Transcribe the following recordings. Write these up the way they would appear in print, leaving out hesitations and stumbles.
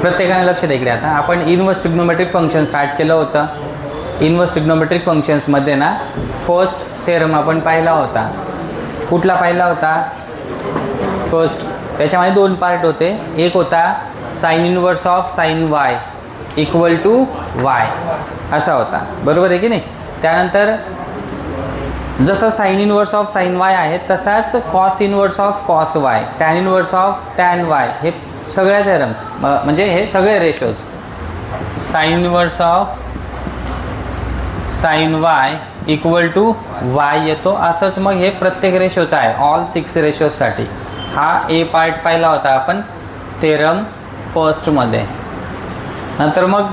प्रत्येकाने लक्ष द्या इकडे. आता आपण इनवर्स ट्रिग्नोमेट्रिक फंक्शन स्टार्ट केलं होतं. इनवर्स ट्रिग्नोमेट्रिक फंक्शन्समध्ये ना फर्स्ट थेरम आपण पाहिला होता. कुठला पाहिला होता? फर्स्ट. त्याच्यामध्ये दोन पार्ट होते. एक होता sine inverse of sine y equal to y असा होता, बरोबर आहे की नाही. त्यानंतर जसं sine inverse of sine y आहे तसाच cos inverse of cos y, tan inverse of tan y, हे सगळ्या थेरम्स म्हणजे हे सगळे ratios sine inverse of sine y equal to y येतो. असंच मग हे प्रत्येक रेशोचं आहे ऑल 6 रेशोजसाठी. हा ए पार्ट पाहिला होता आपण थेरम फर्स्टमध्ये. नंतर मग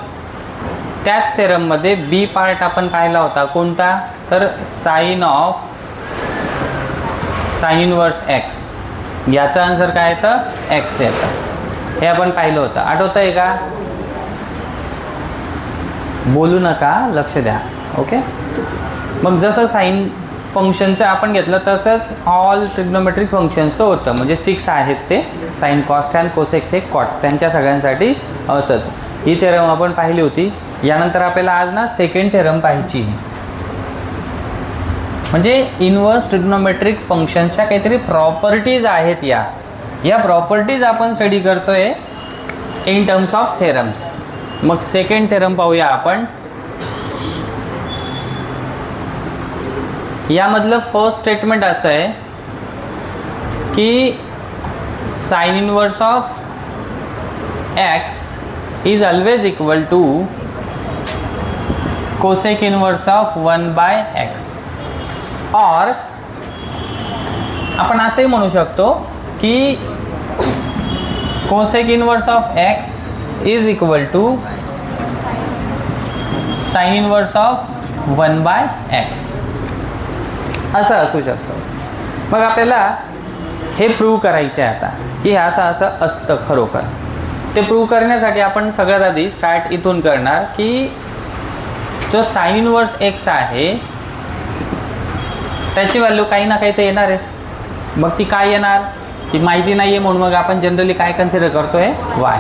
त्याच थेरममध्ये बी पार्ट आपण पाहिला होता. कोणता? तर sine of sine inverse x. याचा आन्सर काय येतं? एक्स येतं. हे आपण पाहिलं होतं. आठवतं आहे का? बोलू नका, लक्ष द्या. ओके. मग जसं साइन फंक्शनचं आपण घेतलं तसंच ऑल ट्रिग्नोमेट्रिक फंक्शन्सचं होतं. म्हणजे 6 आहेत ते, sine cos tan cosec sec cot, त्यांच्या सगळ्यांसाठी असंच. ही थेरम आपण पाहिली होती. यानंतर आपल्याला आज ना सेकंड थेरम पाहायची. म्हणजे इनवर्स ट्रिग्नोमेट्रिक फंक्शन्सच्या काहीतरी प्रॉपर्टीज आहेत. या प्रॉपर्टीज आपण स्टडी करतोय इन टर्म्स ऑफ थेरम्स. मग सेकंड थेरम पाहूया आपण. यामधलं फर्स्ट स्टेटमेंट असं आहे की sine inverse of x is always equal to cosec inverse of 1/x. और आपण असंही म्हणू शकतो की cosec inverse of x is equal to sine inverse of 1/x असं असू शकतं. मग आपल्याला हे प्रूव्ह करायचं आहे आता की हे असं असतं खरोखर. ते प्रूव्ह करण्यासाठी आपण सगळ्यात आधी स्टार्ट इथून करणार की जो साइन इनवर्स एक्स आहे त्याची व्हॅल्यू काही ना काही तर येणार आहे. मग ती काय येणार ती माहिती नाही आहे, म्हणून मग आपण जनरली काय कन्सिडर करतो आहे? वाय.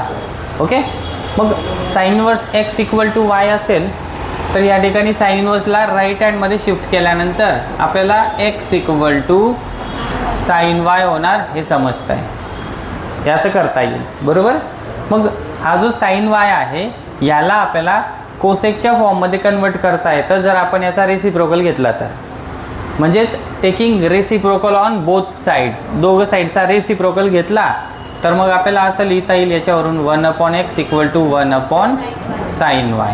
ओके. मग sine inverse x equal to y असेल तर या ठिकाणी साइन इनवर्सला राईट हँडमध्ये शिफ्ट केल्यानंतर आपल्याला x equal to sine y होणार हे समजतं आहे. हे असं करता येईल, बरोबर. मग हा जो साइन वाय आहे याला आपल्याला कोसेकच्या फॉर्ममध्ये कन्वर्ट करता येतं जर आपण याचा रेसिप्रोकल घेतला तर. म्हणजेच taking reciprocal on both sides. दोघं साईडचा रेसिप्रोकल घेतला तर मग आपल्याला असं लिहिता येईल याच्यावरून 1/x equal to 1/sin y.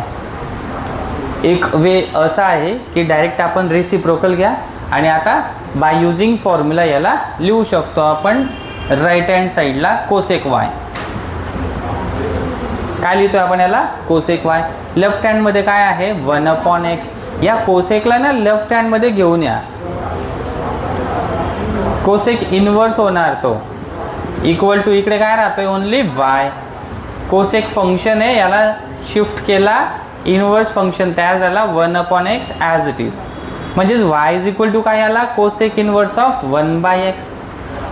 एक वे असा आहे की डायरेक्ट आपण रेसिप्रोकल घ्या आणि आता बाय युजिंग फॉर्म्युला याला लिहू शकतो आपण राईट हँड साईडला कोसेक वाय. काय लिहितो आपण याला? Cosec Y. लेफ्ट हँडमध्ये काय आहे? 1/x. या कोसेकला ना लेफ्ट हँडमध्ये घेऊन या. कोसेक इनवर्स होणार तो इक्वल टू इकडे काय राहतोय? Only Y. कोसेक फंक्शन आहे याला शिफ्ट केला, इनवर्स फंक्शन तयार झाला 1/x ॲज इट इज. म्हणजेच y इज इक्वल टू काय आला? Cosec inverse of 1/x.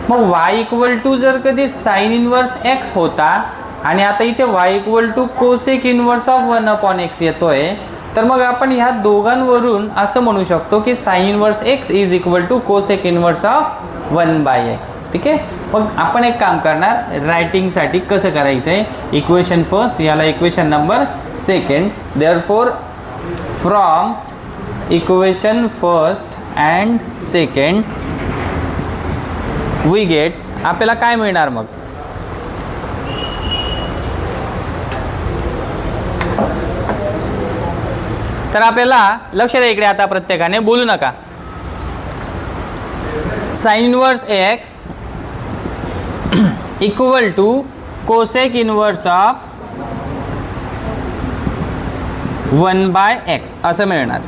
मग y इक्वल टू जर कधी साइन इनवर्स x होता आणि आता इथे y equal to cosec inverse of 1/x येतोय तर मग आपण ह्या दोघांवरून असं म्हणू शकतो की sine inverse x is equal to cosec inverse of 1/x. ठीक आहे. मग आपण एक काम करणार रायटिंगसाठी कसं करायचं आहे. इक्वेशन फर्स्ट, याला equation number second. Therefore from equation first and second we get, आपल्याला काय मिळणार मग? तर आपल्याला लक्ष द्या इकडे, आता प्रत्येकाने बोलू नका. Sine inverse x equal to cosec inverse of 1/x असं मिळणार.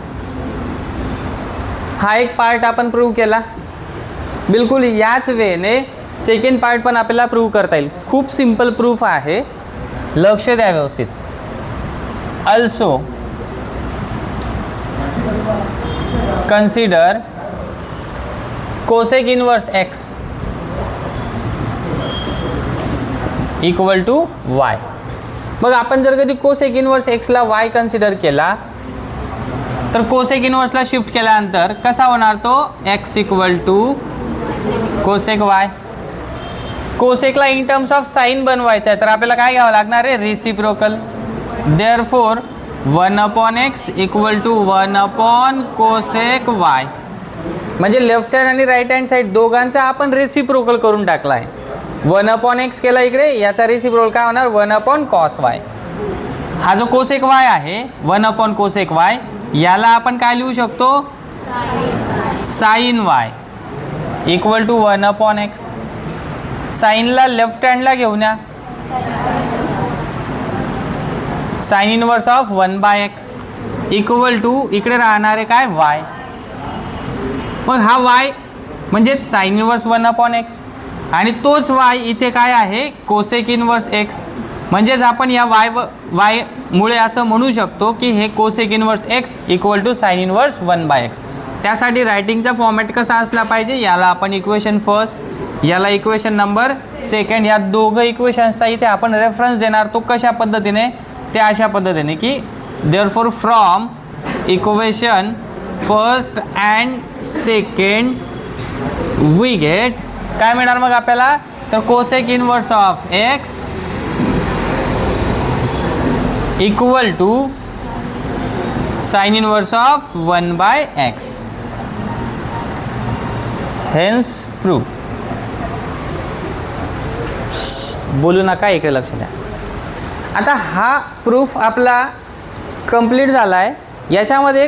हा एक पार्ट आपण प्रूव्ह केला. बिलकुल याच वेने सेकंड पार्ट पण आपल्याला प्रूव्ह करता येईल. खूप सिंपल प्रूफ आहे, लक्ष द्या व्यवस्थित. Also consider cosec inverse x equal to y. मग आपण जर कधी कोसेक इनवर्स एक्सला वाय कन्सिडर केला तर कोसेक इनवर्सला शिफ्ट केल्यानंतर कसा होणार तो X equal to cosec Y. कोसेकला इन टर्म्स ऑफ साइन बनवायचं आहे तर आपल्याला काय घ्यावं लागणार आहे reciprocal. Therefore 1/x equal to 1 cosec Y. म्हणजे लेफ्ट हँड आणि राईट हँड साईड दोघांचा आपण रेसिप्रोकल करून टाकला आहे. 1/x केला इकडे, याचा रेसिप्रोकल काय होणार 1 कॉस वाय. हा जो कोसेक वाय आहे 1 कोसेक वाय याला आपण काय लिहू शकतो sine y equal to 1/x. साइनला लेफ्ट हँडला घेऊन या, sine inverse of 1/x equal to इकडे राहणारे काय वाय. मग हा वाय म्हणजे साइन इनवर्स 1/x आणि तोच वाय इथे काय आहे कोसेक इनवर्स एक्स. म्हणजेच आपण या वाय मुळे असं म्हणू शकतो की हे cosec inverse x equal to sine inverse 1/x. त्यासाठी रायटिंगचा फॉर्मॅट कसा असला पाहिजे, याला आपण इक्वेशन फर्स्ट, याला इक्वेशन नंबर सेकंड, या दोघं इक्वेशन्सचा इथे आपण रेफरन्स देणार. तो कशा पद्धतीने, ते अशा पद्धतीने की therefore from equation first and second we get काय मिळणार मग आपल्याला तर cosec inverse of x equal to sine inverse of 1/x. Hence proof. बोलू नका, इकडे लक्ष द्या. आता हा प्रूफ आपला कंप्लीट झाला आहे. याच्यामध्ये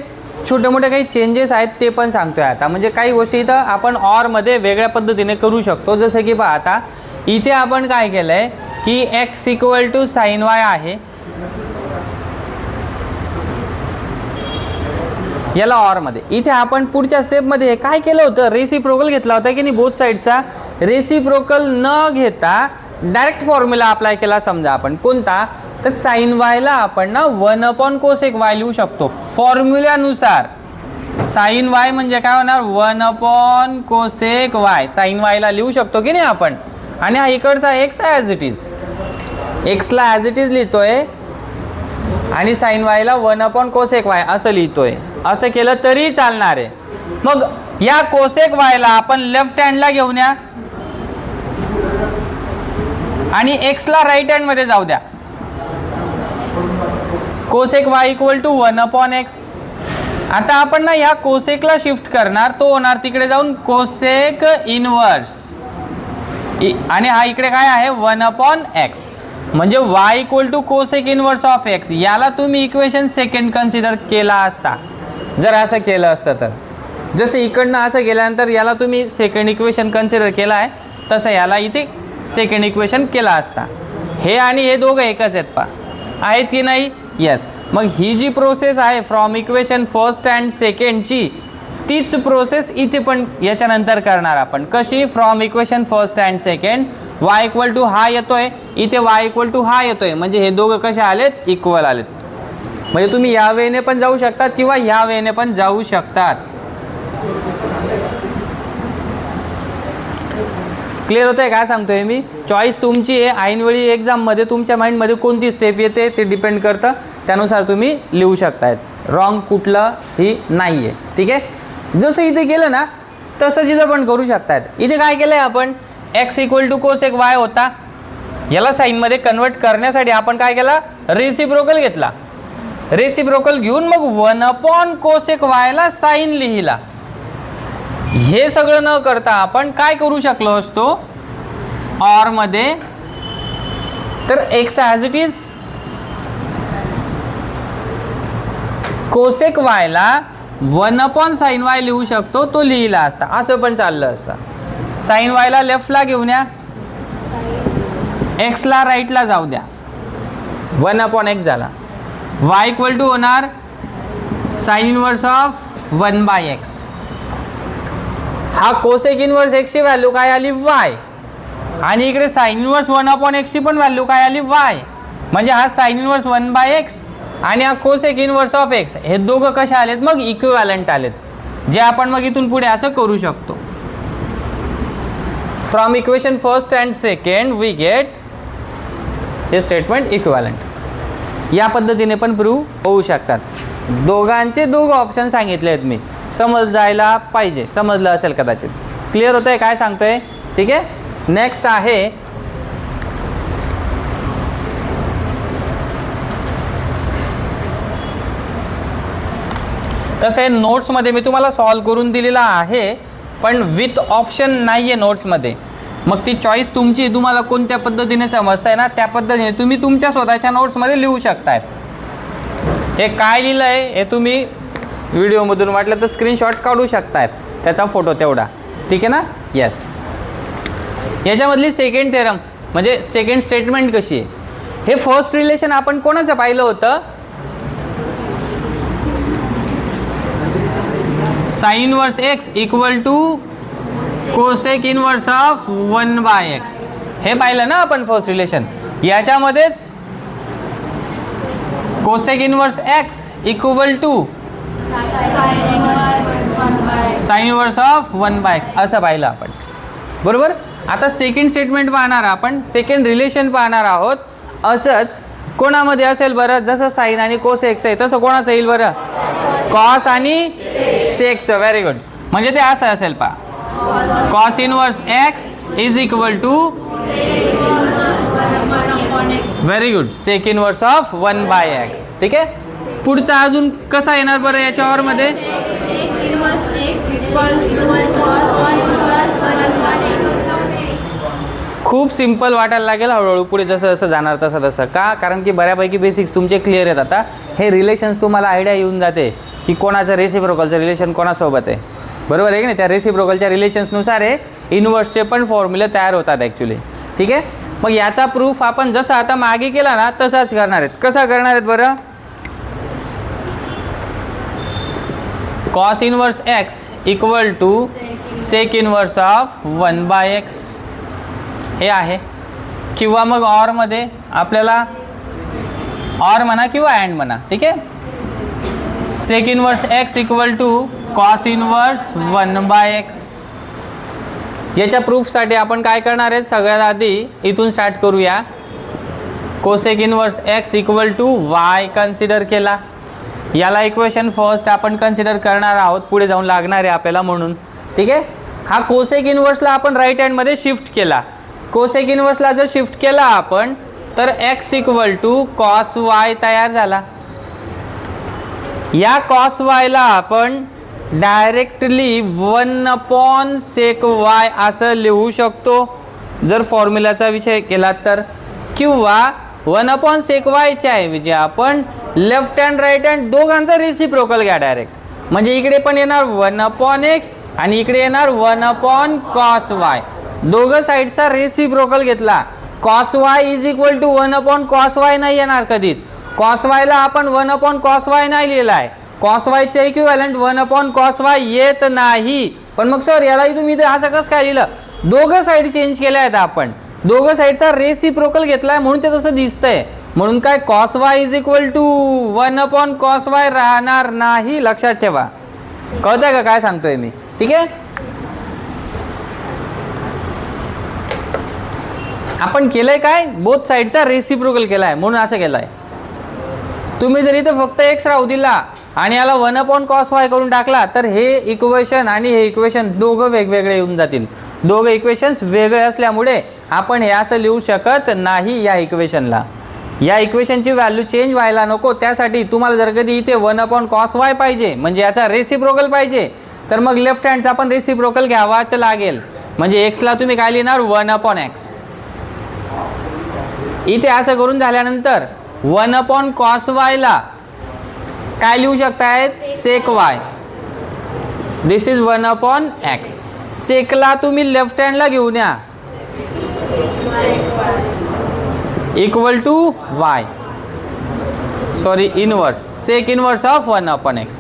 छोटे मोठे काही चेंजेस आहेत ते पण सांगतोय आता. म्हणजे काही गोष्टी इथं आपण ऑरमध्ये वेगळ्या पद्धतीने करू शकतो. जसं की पहा आता इथे आपण काय केलं आहे की x equal to sine y आहे, याला ऑरमध्ये. इथे आपण पुढच्या स्टेपमध्ये काय केलं होतं रेसिप्रोकल घेतला होता की नाही बोथ साईडचा. रेसिप्रोकल न घेता डायरेक्ट फॉर्म्युला अप्लाय केला. समजा आपण कोणता तर साइन वायला आपण ना 1 कोसेक वाय लिहू शकतो फॉर्म्युल्यानुसार. साइन वाय म्हणजे काय होणार 1 कोसेक वाय साइन वायला लिहू शकतो की नाही आपण. आणि हा इकडचा एक्स ॲज इट इज, एक्सला ॲज इट इज लिहितोय आणि साइन वायला 1 कोसेक वाय असं लिहितोय. असं केलं तरी चालणार आहे. मग या कोसेक वायला आपण लेफ्ट हँडला घेऊन या आणि एक्सला राईट हँडमध्ये जाऊ द्या. Cosec y equal to 1/x. आता आपण ना या कोसेकला शिफ्ट करणार, तो होणार तिकडे जाऊन कोसेक इनवर्स आणि हा इकडे काय आहे 1/x. म्हणजे y equal to cosec inverse of x. याला तुम्ही इक्वेशन सेकंड कन्सिडर केला असता जर असं केलं असतं तर. जसं इकडनं असं गेल्यानंतर याला तुम्ही सेकंड इक्वेशन कन्सिडर केला आहे तसं याला इथे सेकंड इक्वेशन केला असता. हे आणि हे दोघं एकच आहेत पा आहेत की नाही. यस. मग ही जी प्रोसेस आहे फ्रॉम इक्वेशन फर्स्ट अँड सेकंडची तीच प्रोसेस इथे पण याच्यानंतर करणार आपण. कशी from equation first and second y equal to हा येतोय, इथे y इक्वल टू हा येतोय. म्हणजे हे दोघं कसे आलेत इक्वल आलेत. म्हणजे तुम्ही या वेने पण जाऊ शकतात किंवा ह्या वेने पण जाऊ शकतात. क्लिअर होतंय काय सांगतोय मी. चॉईस तुमची आहे. ऐनवेळी एक्झाममध्ये तुमच्या माइंडमध्ये कोणती स्टेप येते ते डिपेंड करतं. त्यानुसार तुम्ही लिहू शकतायत. रॉंग कुठलं ही नाही आहे. ठीक आहे. जसं इथे केलं ना तसं इथं पण करू शकतायत. इथे काय केलं आहे आपण x equal to cosec y होता, याला साईनमध्ये कन्वर्ट करण्यासाठी आपण काय केला रेसिप्रोकल घेतला. रेसिप्रोकल घेऊन मग 1 कोसेक वायला साइन लिहिला. हे सगळं न करता आपण काय करू शकलो असतो ऑरमध्ये तर x as it is cosec वायला 1 साइन वाय लिहू शकतो, तो लिहिला असता. असं पण चाललं असतं. साइन वायला लेफ्टला घेऊन या, एक्सला राईटला जाऊ द्या, 1/x झाला. y इक्वल टू होणार साइन इनवर्स ऑफ 1/x. हा कोसेक इनवर्स x ची व्हॅल्यू काय आली y आणि इकडे साइन इनवर्स 1/x ची पण व्हॅल्यू काय आली y. म्हणजे हा साइन इनवर्स 1/x आणि हा कोसेक इनवर्स ऑफ x हे दोघं कसे आलेत मग इक्विव्हॅलंट आलेत. जे आपण मग इथून पुढे असं करू शकतो. From equation first and second we get हे स्टेटमेंट इक्विव्हॅलंट. या पद्धतीने पण प्रूव्ह होऊ शकतात. दोघांचे दोघं ऑप्शन सांगितले आहेत मी, समजायला पाहिजे, समजलं असेल कदाचित. क्लिअर होतंय काय सांगतोय? ठीक आहे. नेक्स्ट आहे तसं आहे नोट्समध्ये मी तुम्हाला सॉल्व करून दिलेला आहे, पण विथ ऑप्शन नाही आहे नोट्समध्ये. मग ती चॉईस तुमची, तुम्हाला कोणत्या पद्धतीने समजताय ना त्या पद्धतीने तुम्ही तुमच्या स्वतःच्या नोट्समध्ये लिहू शकताय. हे काय लिहिलं आहे हे तुम्ही व्हिडिओमधून वाटलं तर स्क्रीनशॉट काढू शकतायत, त्याचा फोटो तेवढा. ठीक आहे ना? येस. याच्यामधली सेकंड थेरम म्हणजे सेकंड स्टेटमेंट कशी आहे? हे फर्स्ट रिलेशन आपण कोणाचं पाहिलं होतं? Sine inverse x equal to cosec inverse of 1/x. हे पाहिलं ना आपण फर्स्ट रिलेशन. याच्यामध्येच cosec inverse x equal to sine inverse of 1/x असं पाहिलं आपण, बरोबर. आता सेकंड स्टेटमेंट पाहणार आपण, सेकंड रिलेशन पाहणार आहोत. असंच कोणामध्ये असेल बरं? जसं साइन आणि कोसेक्स आहे तसं कोणाचं येईल बरं? कॉस आणि सेक्स. Very good. म्हणजे ते असं असेल पहा, cos inverse x is equal to, very good, sec inverse of 1/x. ठीक आहे. पुढचा अजून कसा येणार बरं याच्यावर मध्ये? खूप सिंपल वाटायला लागेल हळूहळू पुढे जसं जसं जाणार तसं तसं. का? कारण की बऱ्यापैकी बेसिक्स तुमचे क्लिअर आहेत. आता हे रिलेशन्स तुम्हाला आयडिया येऊन जाते की कोणाचं रेसिप्रोकलचं रिलेशन कोणासोबत आहे, बरोबर आहे की नाही. त्या रेसिप्रोकलच्या रिलेशन्सनुसार हे इन्व्हर्सचे पण फॉर्म्युले तयार होतात ॲक्च्युली. ठीक आहे. मग याचा प्रूफ आपण जसं आता मागे केला ना तसाच करणार आहेत. कसा करणार आहेत बरं? Cos inverse x equal to sec inverse of 1/x हे आहे. किंवा मग ऑरमध्ये आपल्याला ऑर म्हणा किंवा अँड म्हणा. ठीक आहे. Sec inverse x equal to cos inverse 1/x. याच्या प्रूफसाठी आपण काय करणार आहेत? सगळ्यात आधी इथून स्टार्ट करूया. Cosec inverse x equal to y consider केला. याला इक्वेशन फर्स्ट आपण कन्सिडर करणार आहोत, पुढे जाऊन लागणार आहे आपल्याला म्हणून. ठीक आहे. हा कोसेक इनवर्सला आपण राईट हँडमध्ये शिफ्ट केला. कोसेक इनवर्सला जर शिफ्ट केला आपण तर x equal to cos y तयार झाला. या कॉस वायला आपण डायरेक्टली 1/sec y असं लिहू शकतो जर फॉर्म्युलाचा विषय केला तर, किंवा 1/sec y च्या ऐवजी आपण लेफ्ट हँड राईट हँड दोघांचा रेसिप्रोकल घ्या डायरेक्ट. म्हणजे इकडे पण येणार 1/x आणि इकडे येणार 1/cos y. दोघं साईडचा रेसिप्रोकल घेतला. cos y is equal to 1/cos y नाही येणार कधीच. cos y ला आपण 1/cos y नाही लिहिला आहे. cos y चे इक्विव्हॅलंट 1/cos y येत नाही. पण मग सर यालाही तुम्ही इथे असं कसं काय लिहिलं? दोघं साईड चेंज केल्या आहेत आपण, दोघं साईडचा रेसिप्रोकल घेतलाय म्हणून ते तसं दिसतंय. म्हणून काय cos y is equal to 1/cos y राहणार नाही. लक्षात ठेवा. कळतंय का काय सांगतोय मी? ठीक आहे. आपण केलंय काय? बोथ साईडचा रेसिप्रोकल केलाय म्हणून असं केलंय. तुम्ही जर इथं फक्त एक्स राहू दिला आणि याला 1/cos y करून टाकला तर हे इक्वेशन आणि हे इक्वेशन दोघं वेगवेगळे येऊन जातील. दोघं इक्वेशन्स वेगळे असल्यामुळे आपण हे असं लिहू शकत नाही या इक्वेशनला. या इक्वेशनची व्हॅल्यू चेंज व्हायला नको, त्यासाठी तुम्हाला जर कधी इथे 1/cos y पाहिजे म्हणजे याचा रेसिप्रोकल पाहिजे तर मग लेफ्ट हँडचा पण रेसिप्रोकल घ्यावाच लागेल. म्हणजे एक्सला तुम्ही काय लिहिणार? 1/x. इथे असं करून झाल्यानंतर 1/cos y ला काय लिहू शकतायत? sec y. This is 1/x. सेकला तुम्ही लेफ्ट हँडला घेऊन या equal to y, sorry inverse, sec inverse of 1/x.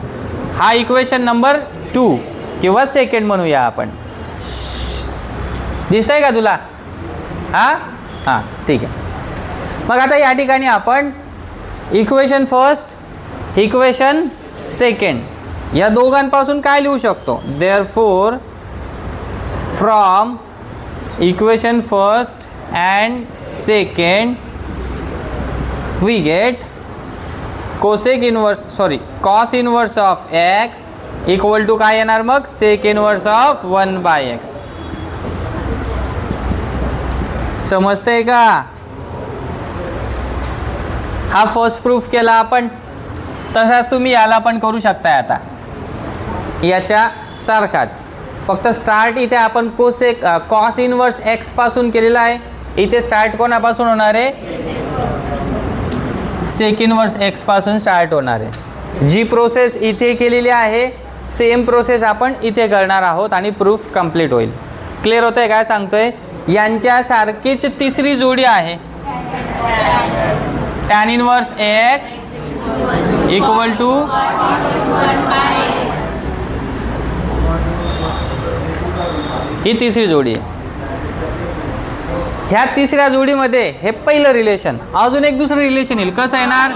हा इक्वेशन नंबर 2 किंवा सेकंड म्हणूया आपण. दिसतंय का तुला? हां ठीक आहे. मग आता या ठिकाणी आपण इक्वेशन फर्स्ट, इक्वेशन सेकंड या दोघांपासून काय लिहू शकतो? Therefore from equation first and second we get cosec inverse sorry cos inverse of x equal to काय येणार मग सेक इनवर्स ऑफ 1/x. समजतंय का? हा फर्स्ट प्रूफ केला आपण. तसाच तुम्ही याला पण करू शकताय आता याच्या सारखाच, फक्त स्टार्ट इथे आपण कोसेक कॉस इनवर्स एक्स पासून केलेला आहे. इथे स्टार्ट कोणापासून होणार आहे? सेक इनवर्स एक्स पासून स्टार्ट होणार आहे. जी प्रोसेस इथे केलेली आहे सेम प्रोसेस आपण इथे करणार आहोत आणि प्रूफ कंप्लीट होईल. क्लिअर होतंय काय सांगतोय? यांच्यासारखीच तिसरी जोडी आहे tan inverse x equal to ही तिसरी जोडी आहे. ह्या तिसऱ्या जोडीमध्ये हे पहिलं रिलेशन, अजून एक दुसरं रिलेशन येईल. कसं येणार?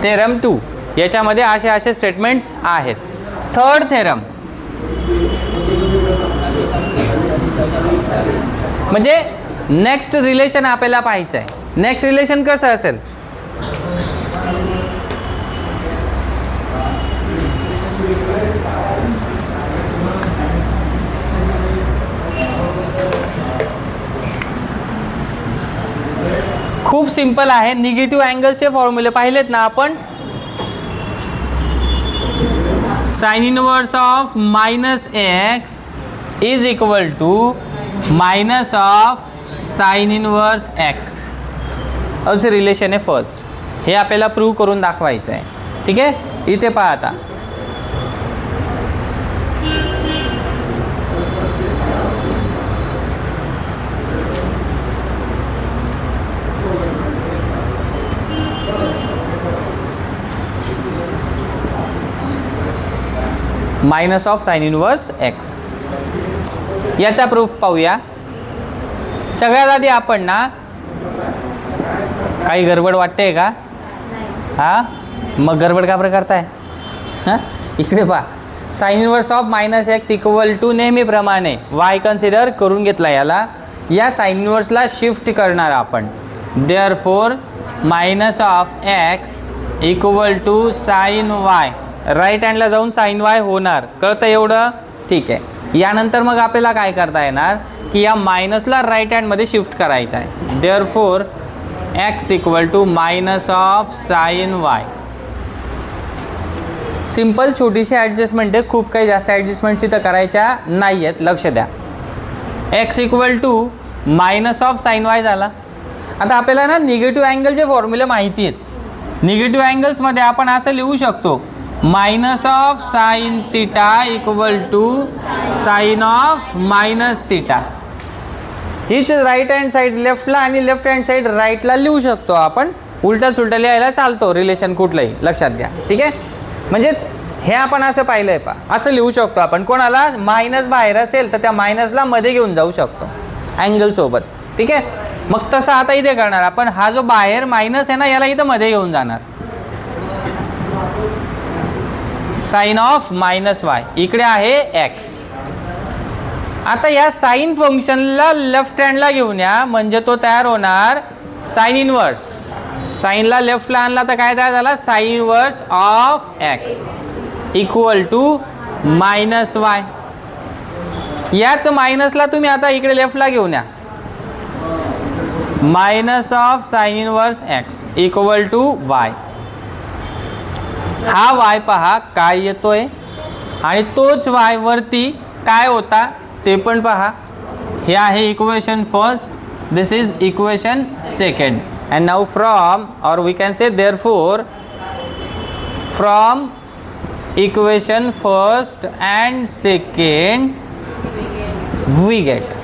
थेरम 2 याच्यामध्ये असे स्टेटमेंट्स आहेत. थर्ड थेरम म्हणजे नेक्स्ट रिलेशन आपल्याला पाहायचं आहे. नेक्स्ट रिलेशन कसं असेल? खूप सिंपल आहे. निगेटिव्ह अँगलचे फॉर्म्युले पाहिलेत ना आपण. Sine inverse of -x is equal to minus of sine inverse x असे रिलेशन आहे फर्स्ट. हे आपल्याला प्रूव्ह करून दाखवायचं आहे. ठीक आहे, इथे पहा आता. Minus of sine inverse x याचा प्रूफ पाहूया. सगळ्यात आधी आपण ना, काही गडबड वाटते का? हा, मग गडबड का बरं करताय? हां, इकडे पहा. Sine inverse of -x equal to नेहमीप्रमाणे y कन्सिडर करून घेतला. याला या साइन इनवर्सला शिफ्ट करणार आपण. Therefore minus of x equal to sine y, right हँडला जाऊन साइन y होणार. कळतं एवढं? ठीक आहे. यानंतर मग आपल्याला काय करता येणार की या मायनसला राईट हँडमध्ये शिफ्ट करायचं आहे. Therefore x equal to minus of sine y. Simple छोटीशी ॲडजस्टमेंट आहे, खूप काही जास्त ॲडजस्टमेंट्स इथं करायच्या नाही आहेत, लक्ष द्या. x equal to minus of sine y झाला. आता आपल्याला ना निगेटिव्ह अँगलचे फॉर्म्युले माहिती आहेत. निगेटिव्ह अँगल्समध्ये आपण असं लिहू शकतो minus of sine theta equal to sine of minus theta. हीच राईट हँड साईड लेफ्टला आणि लेफ्ट हँड साईड राईटला लिहू शकतो आपण. उलटा सुलटा लिहायला चालतो रिलेशन कुठलंही, लक्षात घ्या. ठीक आहे, म्हणजेच हे आपण असं पाहिलं आहे पा, असं लिहू शकतो आपण. कोणाला मायनस बाहेर असेल तर त्या मायनसला मध्ये घेऊन जाऊ शकतो अँगलसोबत. ठीक आहे, मग तसं आता इथे करणार आपण. हा जो बाहेर मायनस आहे ना, याला इथं मध्ये घेऊन जाणार. साइन ऑफ -y इकडे आहे x. आता या साइन फंक्शनला लेफ्ट हँडला घेऊन या, म्हणजे तो तयार होणार साइन इनवर्स. साइनला लेफ्टला आणला तर काय तयार झाला? Sine inverse of x equal to -y. याच मायनसला तुम्ही आता इकडे लेफ्टला घेऊन या. Minus of sine inverse x equal to y. हा y पहा काय येतोय आणि तोच y वरती काय होता ते पण पहा. हे आहे equation first, this is equation second. And now from, और we can say therefore from equation first and second we get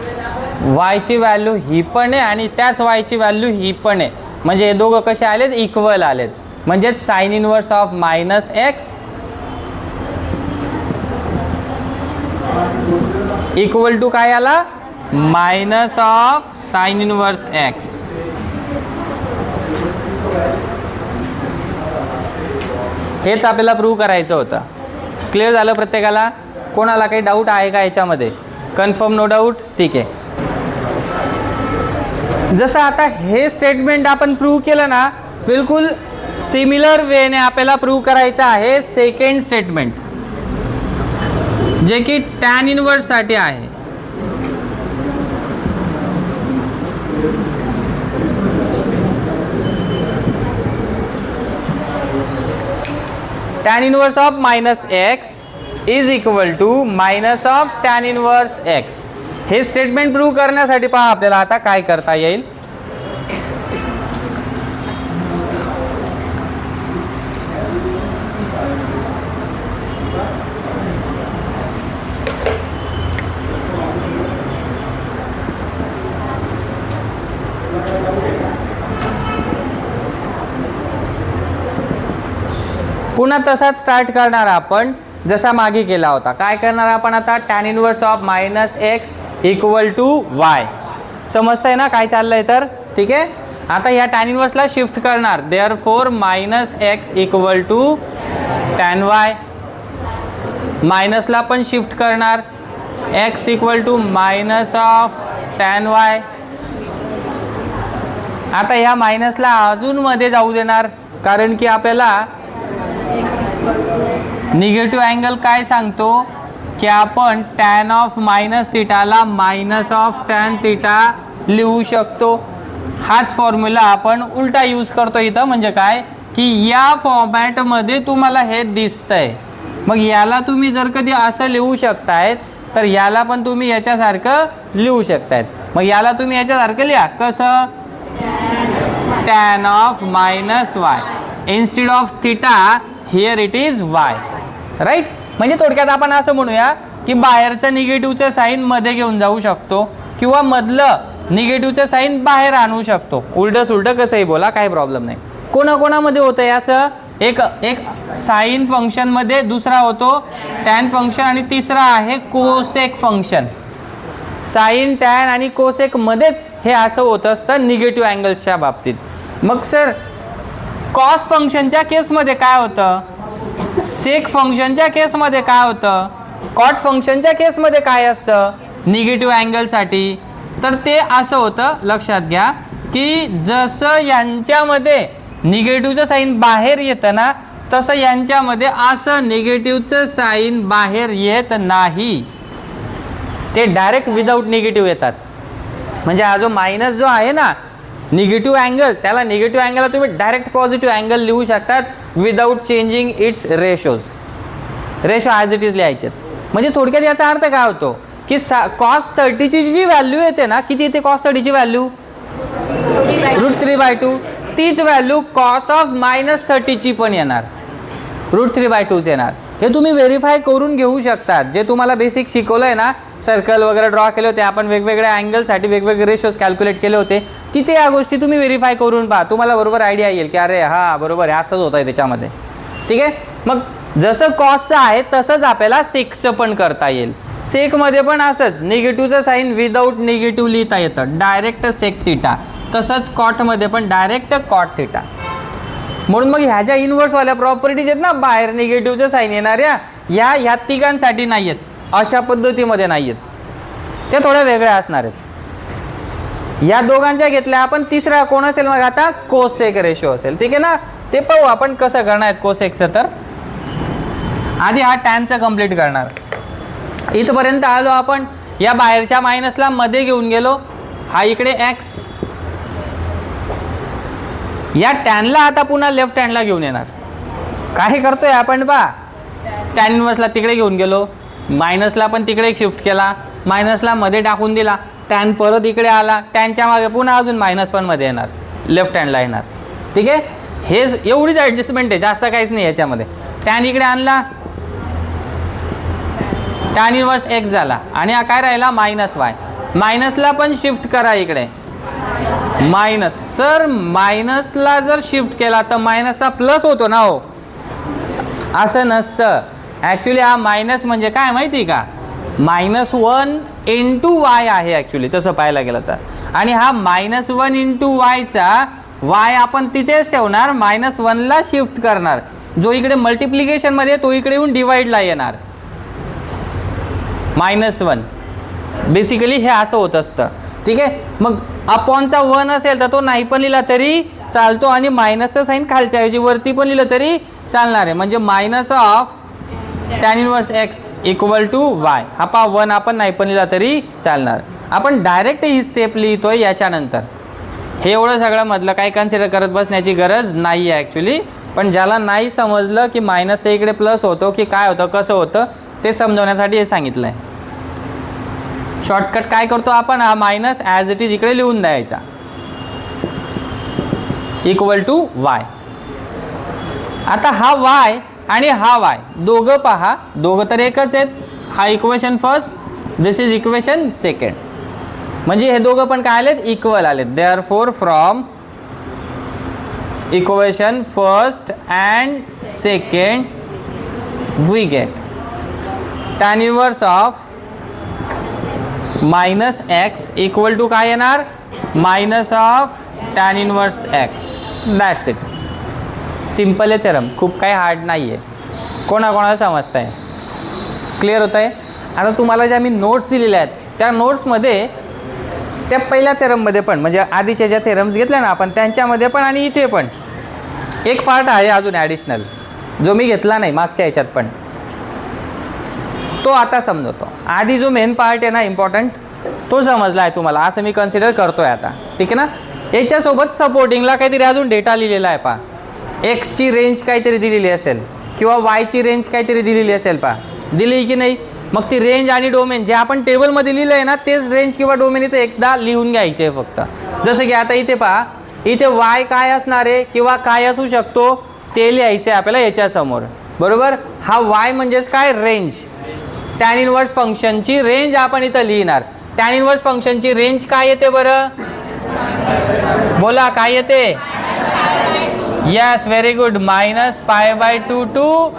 y ची व्हॅल्यू ही पण आहे आणि त्याच y ची व्हॅल्यू ही पण आहे. म्हणजे हे दोघं कसे आलेत? इक्वल आलेत. म्हणजेच sine inverse of -x equal to काय आला? Minus of sine inverse x. हेच आपल्याला प्रूव्ह करायचं होतं. क्लिअर झालं प्रत्येकाला? कोणाला काही डाऊट आहे का याच्यामध्ये? Confirm, no doubt? ठीक आहे. जसं आता हे स्टेटमेंट आपण प्रूव्ह केलं ना, बिलकुल सिमिलर वेने आपल्याला प्रूव्ह करायचं आहे सेकंड स्टेटमेंट, जे की टॅन इनवर्स साठी आहे. tan inverse of minus x is equal to minus of tan inverse x. हे स्टेटमेंट प्रूव्ह करण्यासाठी पहा आपल्याला आता काय करता येईल. पुन्हा तसाच स्टार्ट करणार आपण जसा मागे केला होता. काय करणार आपण आता? Tan inverse of minus x equal to y. समजतंय ना काय चाललंय तर? ठीक आहे. आता या टॅन इनवर्सला शिफ्ट करणार, therefore minus x equal to tan y. मायनसला पण शिफ्ट करणार, x equal to minus of tan y. आता या मायनसला अजून मध्ये जाऊ देणार, कारण की आपल्याला निगेटिव्ह अँगल काय सांगतो की आपण टॅन ऑफ मायनस थिटाला मायनस ऑफ टॅन थिटा लिहू शकतो. हाच फॉर्म्युला आपण उलटा यूज करतो इथं. म्हणजे काय की या फॉर्मॅटमध्ये तुम्हाला हे दिसतंय, मग याला तुम्ही जर कधी असं लिहू शकतायत तर याला पण तुम्ही याच्यासारखं लिहू शकतायत. मग याला तुम्ही याच्यासारखं लिहा. कसं? Tan of minus y instead of theta here it is y. Right. म्हणजे थोडक्यात आपण असं म्हणूया की बाहेरचं निगेटिव्हचं साईन मध्ये घेऊन जाऊ शकतो किंवा मधलं निगेटिव्हचं साईन बाहेर आणू शकतो. उलटं सुलटं कसंही बोला, काही प्रॉब्लेम नाही. कोणाकोणामध्ये होतं असं? एक साईन फंक्शनमध्ये, दुसरा होतो टॅन फंक्शन आणि तिसरा आहे कोसेक फंक्शन. साईन, टॅन आणि कोसेक मध्येच हे असं होत असतं निगेटिव्ह अँगल्सच्या बाबतीत. मग सर कॉस फंक्शनच्या केसमध्ये काय होतं? सेक फंक्शनच्या केसमध्ये काय होतं? कॉट फंक्शनच्या केसमध्ये काय असतं निगेटिव्ह अँगलसाठी? तर ते असं होतं, लक्षात घ्या की जसं यांच्यामध्ये निगेटिव्हचं साईन बाहेर येतं ना, तसं यांच्यामध्ये असं निगेटिव्हचं साईन बाहेर येत नाही. ते डायरेक्ट विदाऊट निगेटिव्ह येतात. म्हणजे हा जो मायनस जो आहे ना निगेटिव्ह अँगल, त्याला निगेटिव्ह अँगलला तुम्ही डायरेक्ट पॉझिटिव्ह अँगल लिहू शकतात without changing it's ratios. Ratio as it is लिहायचे. म्हणजे थोडक्यात याचा अर्थ काय होतो की कॉस 30ची जी व्हॅल्यू येते ना, किती येते कॉस 30ची व्हॅल्यू? √3/2. तीच व्हॅल्यू कॉस ऑफ मायनस 30ची पण येणार, √3/2 येणार. हे तुम्ही व्हेरीफाय करून घेऊ शकतात. जे तुम्हाला बेसिक शिकवलं आहे ना, सर्कल वगैरे ड्रॉ केले होते आपण, वेगवेगळ्या अँगलसाठी वेगवेगळे रेशोज कॅल्क्युलेट केले होते, तिथे या गोष्टी तुम्ही व्हेरीफाय करून पहा. तुम्हाला बरोबर आयडिया येईल की अरे हा बरोबर आहे, असंच होतं आहे त्याच्यामध्ये. ठीक आहे. मग जसं कॉसचं आहे तसंच आपल्याला सेकचं पण करता येईल. सेकमध्ये पण असंच निगेटिव्हचं साईन विदाऊट निगेटिव्ह लिहिता येतं, डायरेक्ट सेक थिटा. तसंच कॉटमध्ये पण डायरेक्ट कॉट थिटा. म्हणून मग ह्या ज्या इन्व्हर्सवाल्या प्रॉपर्टीज आहेत ना, बाहेर निगेटिव्हचं साईन येणाऱ्या, ह्या तिघांसाठी नाही आहेत, अशा पद्धतीमध्ये नाही आहेत. त्या थोड्या वेगळ्या असणार आहेत. या दोघांच्या घेतल्या आपण. तिसरा कोण असेल मग आता? कोसेक रेशो असेल. ठीक आहे ना. ते पाहू आपण कसं करणार आहेत कोसेकचं. तर आधी हा टॅनचं कंप्लीट करणार. इथपर्यंत आलो आपण. या बाहेरच्या मायनसला मध्ये घेऊन गेलो, हा इकडे एक्स. या टॅनला आता पुन्हा लेफ्ट हँडला घेऊन येणार. काय करतोय आपण पहा, टॅन इन्व्हर्सला तिकडे घेऊन गेलो, मायनसला पण तिकडे शिफ्ट केला, मायनसला मध्ये टाकून दिला, टॅन परत इकडे आला, टॅनच्या मागे पुन्हा अजून मायनस पण मध्ये येणार, लेफ्ट हँडला येणार. ठीक आहे. हे एवढीच ॲडजस्टमेंट आहे, जास्त काहीच नाही याच्यामध्ये. टॅन इकडे आणला, टॅन इन्व्हर्स एक्स झाला आणि हा काय राहिला मायनस वाय. मायनसला पण शिफ्ट करा इकडे, मायनस. सर मायनसला जर शिफ्ट केला तर मायनसचा प्लस होतो ना हो, असं नसतं. ॲक्च्युली हा मायनस म्हणजे काय माहिती का, -1 × y आहे ॲक्च्युली तसं पाहायला गेलं तर. आणि हा -1 × yचा y आपण तिथेच ठेवणार, -1ला शिफ्ट करणार. जो इकडे मल्टिप्लिकेशनमध्ये तो इकडे येऊन डिवाइडला येणार -1. बेसिकली हे असं होत असतं. ठीक आहे. मग अपॉनचा 1 असेल तर तो नाही पण लिहिला तरी चालतो आणि मायनसचं साईन खालच्या ऐवजी वरती पण लिहिलं तरी चालणार आहे. म्हणजे minus of tan inverse x equal to y. हा पा 1 आपण नाही पण लिहिला तरी चालणार. आपण डायरेक्ट ही स्टेप लिहितोय याच्यानंतर. हे एवढं सगळं मधलं काही कन्सिडर करत बसण्याची गरज नाही आहे ॲक्च्युली. पण ज्याला नाही समजलं की मायनस इकडे प्लस होतो की काय होतं कसं होतं ते समजवण्यासाठी हे सांगितलं आहे. शॉर्टकट काय करतो आपण, हा मायनस ॲज इट इज इकडे लिहून द्यायचा इक्वल टू वाय. आता हा वाय आणि हा वाय दोघं पहा, दोघं तर एकच आहेत. हा equation first, this is equation second. म्हणजे हे दोघं पण काय आलेत, इक्वल आलेत. Therefore from equation first and second we get tan inverse of minus x equal to काय येणार, minus of tan inverse x. That's it. Simple आहे थेरम, खूप काही हार्ड नाही आहे. कोणाकोणाला समजतं आहे, क्लिअर होतं आहे. आता तुम्हाला ज्या मी नोट्स दिलेल्या आहेत त्या नोट्समध्ये त्या पहिल्या थेरममध्ये पण म्हणजे आधीच्या ज्या थेरम्स घेतल्या ना आपण त्यांच्यामध्ये पण आणि इथे पण एक पार्ट आहे अजून ॲडिशनल जो मी घेतला नाही मागच्या ह्याच्यात पण, तो आता समजवतो. आधी जो मेन पार्ट आहे ना इम्पॉर्टंट तो समजला आहे तुम्हाला असं मी कन्सिडर करतो आहे आता. ठीक आहे ना. याच्यासोबत सपोर्टिंगला काहीतरी अजून डेटा लिहिलेला आहे पहा. एक्सची रेंज काहीतरी दिलेली असेल किंवा वायची रेंज काहीतरी दिलेली असेल पहा, दिली की नाही. मग ती रेंज आणि डोमेन जे आपण टेबलमध्ये लिहिलं आहे ना तेच रेंज किंवा डोमेन इथे एकदा लिहून घ्यायचे आहे फक्त. जसं की आता इथे पहा, इथे वाय काय असणार आहे किंवा काय असू शकतो ते लिहायचं आहे आपल्याला याच्यासमोर. बरोबर. हा वाय म्हणजेच काय, रेंज. tan इनवर्स फंक्शनची रेंज आपण इथं लिहिणार. tan इनवर्स फंक्शनची रेंज काय येते बरं, बोला काय येते. Yes, very good. -π/2 टू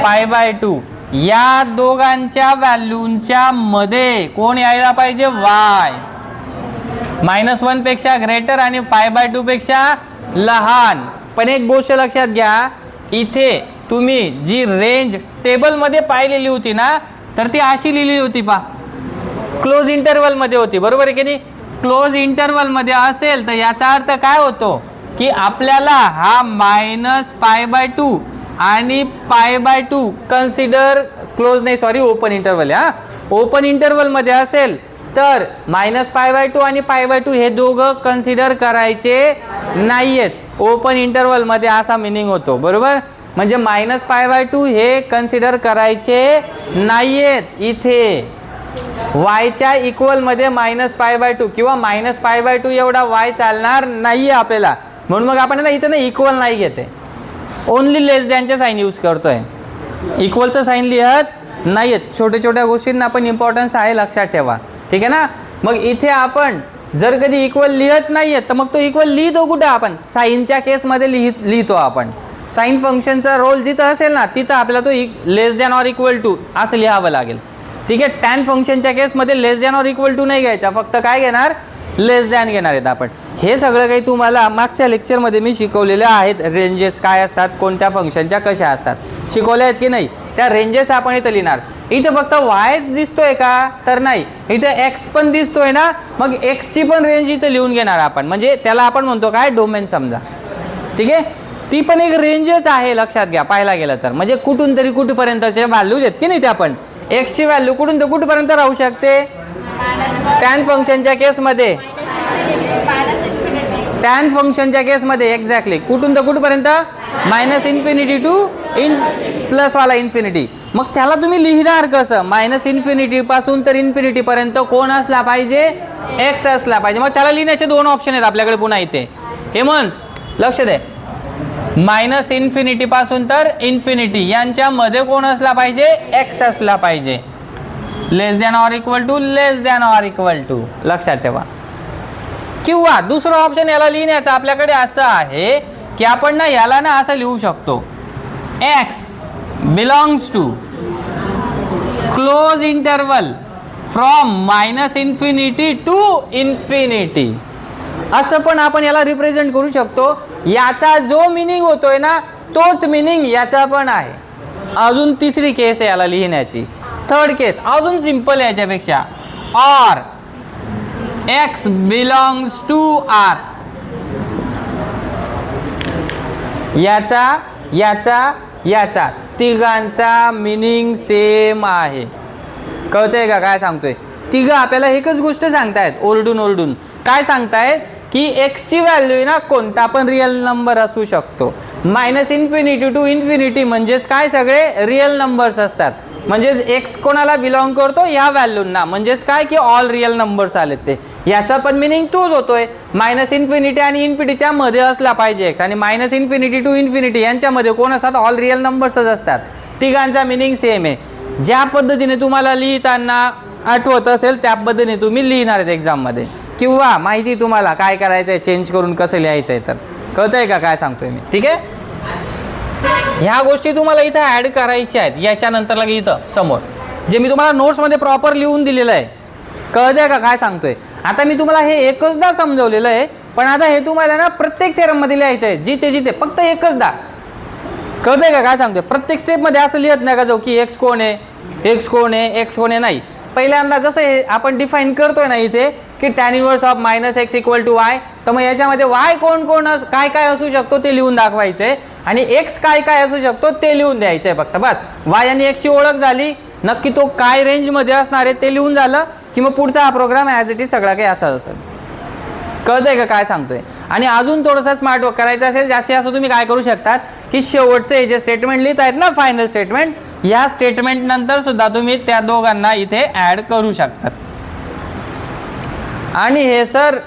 π/2. या दोघांच्या व्हॅल्यूंच्या मध्ये कोण यायला पाहिजे, वाय. -1 पेक्षा ग्रेटर आणि π/2 पेक्षा लहान. पण एक गोष्ट लक्षात घ्या, इथे तुम्ही जी रेंज टेबलमध्ये पाहिलेली होती ना तर ती अशी लिहिली होती पहा, क्लोज इंटरवलमध्ये होती. बरोबर आहे की नाही. क्लोज इंटरवलमध्ये असेल तर याचा अर्थ काय होतो की आपल्याला हा -π/2 आणि π/2 कन्सिडर क्लोज नाही, सॉरी ओपन इंटरवल आहे. ओपन इंटरवलमध्ये असेल तर -π/2 आणि π/2 हे दोघं कन्सिडर करायचे नाही आहेत. ओपन इंटरवलमध्ये असा मिनिंग होतो. बरोबर. म्हणजे -π/2 हे कन्सिडर करायचे नाही आहेत. इथे वायच्या इक्वलमध्ये -π/2 किंवा -π/2 एवढा वाय चालणार नाही आहे आपल्याला. म्हणून मग आपण ना इथं ना इक्वल नाही घेते, ओनली लेस दॅनचे साईन यूज करतोय. इक्वलचं साईन लिहत नाही आहेत. छोट्या छोट्या गोष्टींना आपण इम्पॉर्टन्स आहे लक्षात ठेवा. ठीक आहे ना. मग इथे आपण जर कधी इक्वल लिहत नाही आहेत तर मग तो इक्वल लिहितो कुठं, आपण साईनच्या केसमध्ये लिहितो आपण. साईन फंक्शनचा रोल जिथं असेल ना तिथं आपल्याला तो लेस दॅन ऑर इक्वल टू असं लिहावं लागेल. ठीक आहे. टॅन फंक्शनच्या केसमध्ये लेस दॅन ऑर इक्वल टू नाही घ्यायचा, फक्त काय घेणार, लेस दॅन घेणार आहेत आपण. हे सगळं काही तुम्हाला मागच्या लेक्चरमध्ये मी शिकवलेले आहेत. रेंजेस काय असतात, कोणत्या फंक्शनच्या कशा असतात शिकवल्या आहेत की नाही. त्या रेंजेस आपण इथं लिहिणार. इथं फक्त वायच दिसतोय का, तर नाही, इथं एक्स पण दिसतोय ना. मग एक्सची पण रेंज इथं लिहून घेणार आपण. म्हणजे त्याला आपण म्हणतो काय, डोमेन समजा. ठीक आहे. ती पण एक रेंजच आहे लक्षात घ्या पाहायला गेलं तर. म्हणजे कुठून तरी कुठपर्यंतचे व्हॅल्यूज आहेत की नाही ते आपण. एक्सची व्हॅल्यू कुठून तर कुठपर्यंत राहू शकते, टॅन फंक्शनच्या केसमध्ये. टॅन फंक्शनच्या केसमध्ये एक्झॅक्टली कुठून तर कुठपर्यंत, -∞ टू प्लसवाला इन्फिनिटी. मग त्याला तुम्ही लिहिणार कसं, -∞ पासून तर इन्फिनिटी पर्यंत कोण असला पाहिजे, एक्स असला पाहिजे. मग त्याला लिहिण्याचे दोन ऑप्शन आहेत आपल्याकडे पुन्हा इथे. हेमंत लक्ष दे. -∞ पासून तर इन्फिनिटी यांच्यामध्ये कोण असला पाहिजे, एक्स असला पाहिजे. Less than or equal to, less than or equal to, लक्षात ठेवा. किंवा दुसरं ऑप्शन याला लिहिण्याचं आपल्याकडे असं आहे की आपण ना याला ना असं लिहू शकतो, x belongs to close interval from -∞ to infinity. असं पण आपण याला रिप्रेझेंट करू शकतो. याचा जो मिनिंग होतोय ना तोच मिनिंग याचा पण आहे. अजून तिसरी केस आहे याला लिहिण्याची. थर्ड केस अजून सिंपल आहे याच्यापेक्षा. Or x belongs to R. याचा याचा याचा तिघांचा मिनिंग सेम आहे. कळतंय का काय सांगतोय? तिघं आपल्याला एकच गोष्ट सांगतायत ओरडून ओरडून. काय सांगतायत की एक्सची व्हॅल्यू ना कोणता पण रिअल नंबर असू शकतो. -इन्फिनिटी टू इन्फिनिटी म्हणजेच काय सगळे रिअल नंबर्स असतात. म्हणजेच एक्स कोणाला बिलॉंग करतो या व्हॅल्यूंना. म्हणजेच काय की ऑल रिअल नंबर्स आलेत ते. याचा पण मिनिंग तोच होतोय. -इन्फिनिटी आणि इन्फिनिटीच्या मध्ये असला पाहिजे एक्स. आणि -इन्फिनिटी टू इन्फिनिटी यांच्यामध्ये कोण असतात? ऑल रिअल नंबर्सच असतात. तिघांचा मिनिंग सेम आहे. ज्या पद्धतीने तुम्हाला लिहिताना आठवत असेल त्या पद्धतीने तुम्ही लिहिणार आहेत एक्झाममध्ये. किंवा माहिती तुम्हाला काय करायचं आहे चेंज करून कसं लिहायचं आहे. तर कळतंय का काय सांगतोय मी? ठीक आहे. ह्या गोष्टी तुम्हाला इथं ॲड करायच्या आहेत. याच्यानंतर लगे इथं समोर जे मी तुम्हाला नोट्समध्ये प्रॉपर लिहून दिलेलं आहे. कळतंय का काय सांगतोय? आता मी तुम्हाला हे एकचदा समजवलेलं आहे. पण आता हे तुम्हाला ना प्रत्येक थेरममध्ये लिहायचं आहे. जिथे जिथे फक्त एकचदा. कळतंय का काय सांगतोय? प्रत्येक स्टेपमध्ये असं लिहत नाही का जाऊ की एक्स कोण आहे, एक्स कोण आहे, एक्स कोण आहे. नाही, पहिल्यांदा जसं हे आपण डिफाईन करतोय ना इथे की tan inverse of -x = y. तर मग याच्यामध्ये y कोण कोण काय काय असू शकतो ते लिहून दाखवायचंय. आणि x काय काय असू शकतो ते लिहून द्यायचंय फक्त बस. y आणि x ची ओळख झाली. नक्की तो काय रेंजमध्ये असणार आहे ते लिहून झालं की मग पुढचा हा प्रोग्राम ॲज इट इज सगळा काही असाच असेल. कळतंय का काय सांगतोय? आणि अजून थोडंसं स्मार्ट वर्क करायचं असेल जास्तीत असं तुम्ही काय करू शकतात की शेवटचं हे जे स्टेटमेंट लिहित आहेत ना फायनल स्टेटमेंट, या स्टेटमेंट नंतर सुद्धा तुम्ही त्या दोघांना इथे ॲड करू शकतात. आणि हे सर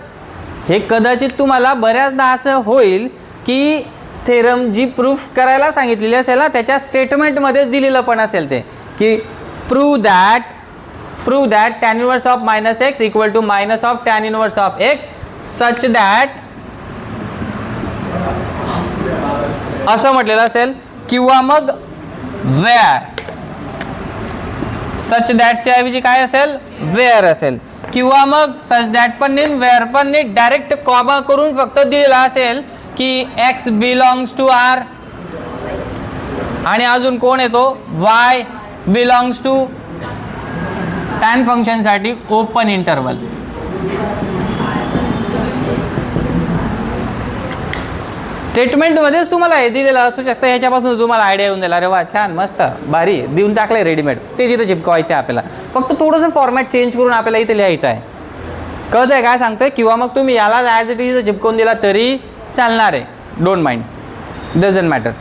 हे कदाचित तुम्हाला बऱ्याचदा असं होईल की थेरम जी प्रूफ करायला सांगितलेली असेल ना त्याच्या स्टेटमेंटमध्येच दिलेलं पण असेल ते की prove that tan inverse of -x = -tan inverse of x such that असं म्हटलेलं असेल. किंवा मग वेअर. सच दॅटच्या ऐवजी काय असेल? वेअर असेल. किंवा मग सच दॅट पण नाही वेअर पण नाही, डायरेक्ट कॉमा करून फक्त दिलेला असेल की एक्स बिलॉंग्स टू आर. आणि अजून कोण येतो? y बिलॉंग्स टू टॅन फंक्शनसाठी ओपन इंटरवल. स्टेटमेंटमध्येच तुम्हाला हे दिलेलं असू शकतं. ह्याच्यापासून तुम्हाला आयडिया येऊन जाईल. अरे वा छान मस्त भारी देऊन टाकलंय रेडीमेड. ते जिथं चिपकवायचं आहे आपल्याला. फक्त थोडंसं फॉर्मॅट चेंज करून आपल्याला इथे लिहायचं आहे. कळतंय काय सांगतोय? किंवा मग तुम्ही याला ॲज इट इज चिपकवून दिला तरी चालणार आहे. Don't mind, doesn't matter.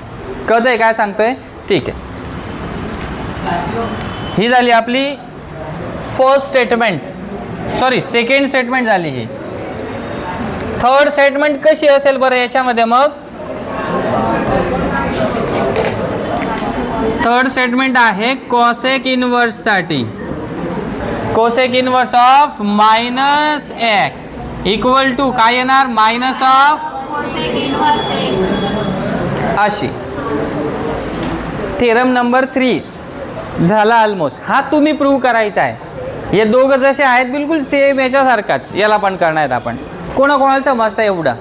कळतंय काय सांगतोय? ठीक आहे. ही झाली आपली first statement, sorry second statement झाली ही. थर्ड स्टेटमेंट कशी असेल बरं याच्यामध्ये? मग थर्ड स्टेटमेंट आहे कॉसेक इनवर्स साठी. कोसेक इनवर्स ऑफ -x = काय येणार? अशी. थेरम नंबर 3 झाला ऑलमोस्ट. हा तुम्ही प्रूव्ह करायचा आहे. हे दोघं जसे आहेत बिलकुल सेम याच्यासारखाच याला पण करणार आहेत आपण. कोणाकोणाला समजतं एवढं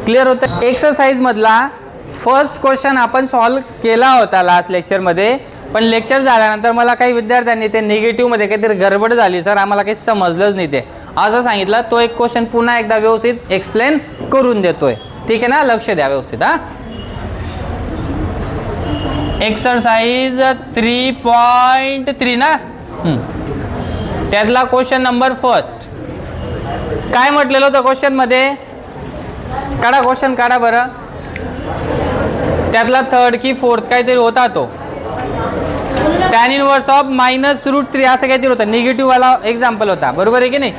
क्लिअर होतं? एक्सरसाइजमधला फर्स्ट क्वेश्चन आपण सॉल्व केला होता लास्ट लेक्चरमध्ये. पण लेक्चर झाल्यानंतर मला काही विद्यार्थ्यांनी ते निगेटिव्हमध्ये काहीतरी गडबड झाली सर आम्हाला काही समजलंच नाही ते असं सांगितलं. तो एक क्वेश्चन पुन्हा एकदा व्यवस्थित एक्सप्लेन करून देतोय. ठीक आहे ना? लक्ष द्या व्यवस्थित. हा, एक्सरसाइज 3.3 ना, त्यातला क्वेश्चन नंबर फर्स्ट. काय म्हटलेलं होतं क्वेश्चनमध्ये? काढा क्वेश्चन काढा बरं. त्यातला थर्ड की फोर्थ काहीतरी होता तो. tan इनवर्स ऑफ -√3 असं काहीतरी होतं. निगेटिव्ह वाला एक्झाम्पल होता. बरोबर आहे की नाही?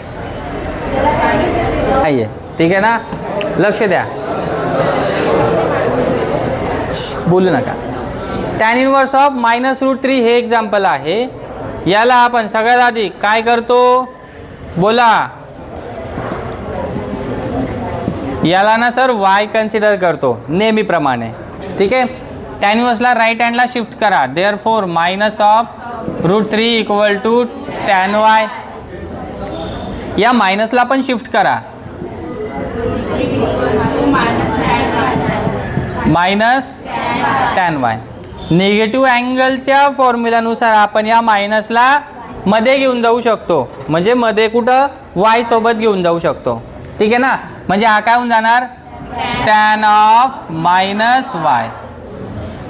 आहे. ठीक आहे ना? लक्ष द्या, बोलू नका. tan इनवर्स ऑफ -√3 हे एक्झाम्पल आहे. याला आपण सगळ्यात आधी काय करतो? बोला. याला ना सर y कन्सिडर करतो नेहमीप्रमाणे. ठीक आहे. tan इनवर्सला राईट हँडला शिफ्ट करा. Therefore -√3 = tan y. या मायनसला पण शिफ्ट करा. Minus tan y. निगेटिव्ह अँगलच्या फॉर्म्युलानुसार आपण या मायनसला मध्ये घेऊन जाऊ शकतो, म्हणजे मध्ये कुठं वाय सोबत घेऊन जाऊ शकतो. ठीक आहे ना. म्हणजे हा काय होऊन जाणार टॅन ऑफ मायनस वाय.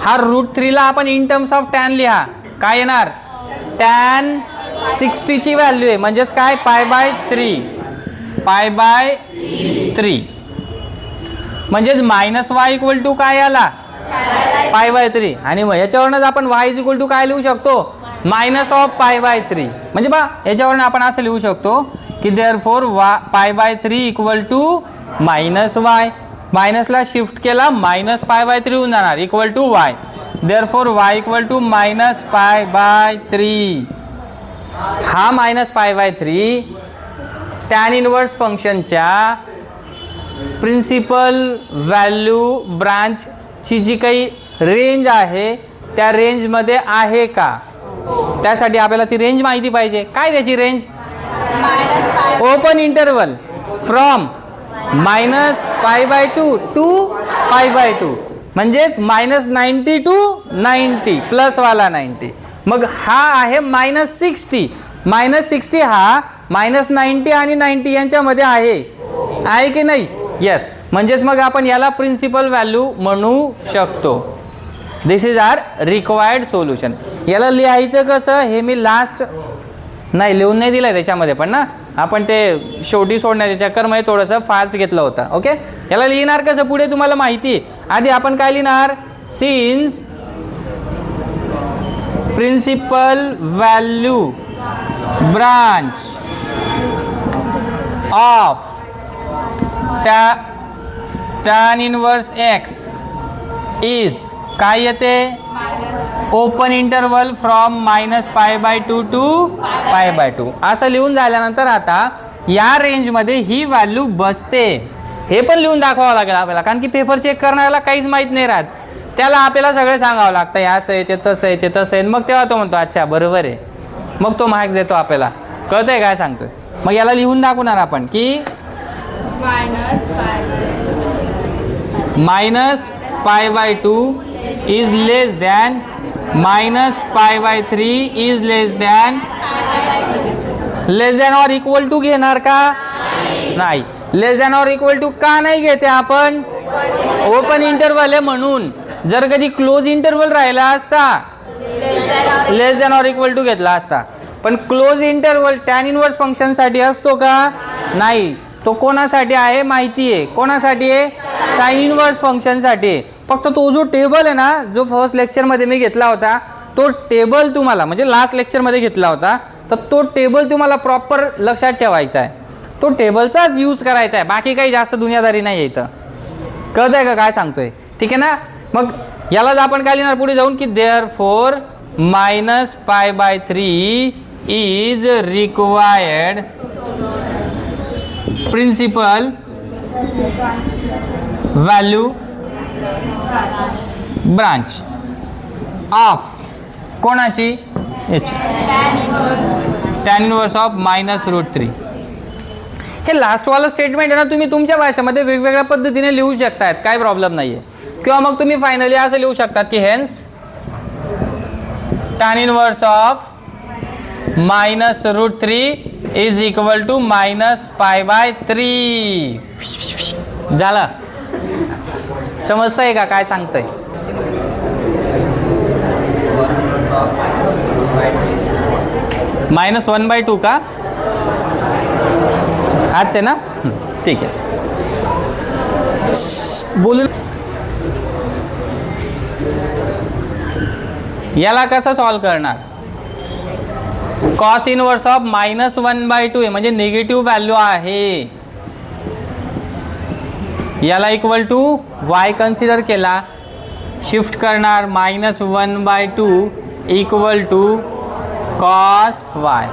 हा √3 ला आपण इन टर्म्स ऑफ टॅन लिहा. काय येणार टॅन 60 ची व्हॅल्यू आहे, म्हणजेच काय पाय/3 म्हणजेच मायनस वाय इक्वल टू काय आला पाय/3. आणि मग याच्यावरूनच आपण वाय इज इक्वल टू काय लिहू शकतो मायनस ऑफ पाय/3. म्हणजे बा याच्यावरून आपण असं लिहू शकतो की देअरफॉर पाय/3 इक्वल टू मायनस वाय. मायनसला शिफ्ट केला मायनस पाय/3 होऊन जाणार equal to y. Therefore y equal to minus पाय/3. हा मायनस पाय/3 टॅन इनवर्स फंक्शनच्या प्रिन्सिपल व्हॅल्यू ब्रांचची जी काही रेंज आहे त्या रेंजमध्ये आहे का, त्यासाठी आपल्याला ती रेंज माहिती पाहिजे. काय त्याची range open interval from -π/2 to π/2 म्हणजेच -90 टू 90 प्लसवाला 90. मग हा आहे -60. -60 हा -90 आणि 90 यांच्यामध्ये आहे की नाही. येस. म्हणजेच मग आपण याला प्रिन्सिपल व्हॅल्यू म्हणू शकतो. दिस इज आर रिक्वायर्ड सोल्युशन. याला लिहायचं कसं हे मी लास्ट नाही लिहून नाही दिलं आहे त्याच्यामध्ये, पण ना आपण ते शेवटी सोडण्याच्या चक्करमध्ये थोडंसं फास्ट घेतलं होतं. ओके. याला लिहिणार कसं पुढे तुम्हाला माहिती आहे. आधी आपण काय लिहिणार since principal value branch of tan inverse x is काय येते ओपन इंटरवल फ्रॉम -π/2 टू π/2. असं लिहून झाल्यानंतर आता या रेंजमध्ये ही व्हॅल्यू बसते हे पण लिहून दाखवावं लागेल आपल्याला, कारण की पेपर चेक करण्याला काहीच माहीत नाही राहत. त्याला आपल्याला सगळं सांगावं लागतं हे असं आहे ते तसं आहे ते तसं आहे. मग तेव्हा तो म्हणतो अच्छा बरोबर आहे, मग तो मार्क्स देतो आपल्याला. कळतंय काय सांगतोय. मग याला लिहून दाखवणार आपण की -π/2 is less than -π/3 is less than or equal to घेणार का नाही. लेस दॅन ऑर इक्वल टू का नाही घेते आपण ओपन इंटरवल आहे म्हणून. जर कधी क्लोज इंटरवल राहिला असता less than or equal to घेतला असता, पण close interval tan inverse function साठी असतो का नाही. तो कोणासाठी आहे माहिती आहे. कोणासाठी आहे साइन इनवर्स फंक्शन साठी. फक्त तो जो टेबल आहे ना जो फर्स्ट लेक्चरमध्ये मी घेतला होता तो टेबल तुम्हाला म्हणजे लास्ट लेक्चरमध्ये घेतला होता, तर तो टेबल तुम्हाला प्रॉपर लक्षात ठेवायचा आहे. तो टेबलचाच यूज करायचा आहे, बाकी काही जास्त दुनियादारी नाही आहे इथं. कळत आहे का काय सांगतोय. ठीक आहे ना. मग यालाच आपण काय लिहिणार पुढे जाऊन की therefore -π/3 is required principal value branch of कोणाची याची टॅन इनवर्स ऑफ -√3. हे लास्टवालं स्टेटमेंट आहे ना तुम्ही तुमच्या भाषेमध्ये वेगवेगळ्या पद्धतीने लिहू शकतात, काय प्रॉब्लेम नाही आहे. किंवा मग तुम्ही फायनली असं लिहू शकतात की hence tan inverse of -√3 is equal to -π/3. झालं. समजतंय का काय सांगतंय. -1/2 का हाच आहे ना. ठीक आहे बोलून याला कसं सॉल्व करणार. कॉस इनवर्स ऑफ -1/2 आहे म्हणजे निगेटिव्ह व्हॅल्यू आहे. याला इक्वल टू वाय कन्सिडर केला, शिफ्ट करणार -1/2 इक्वल टू कॉस वाय.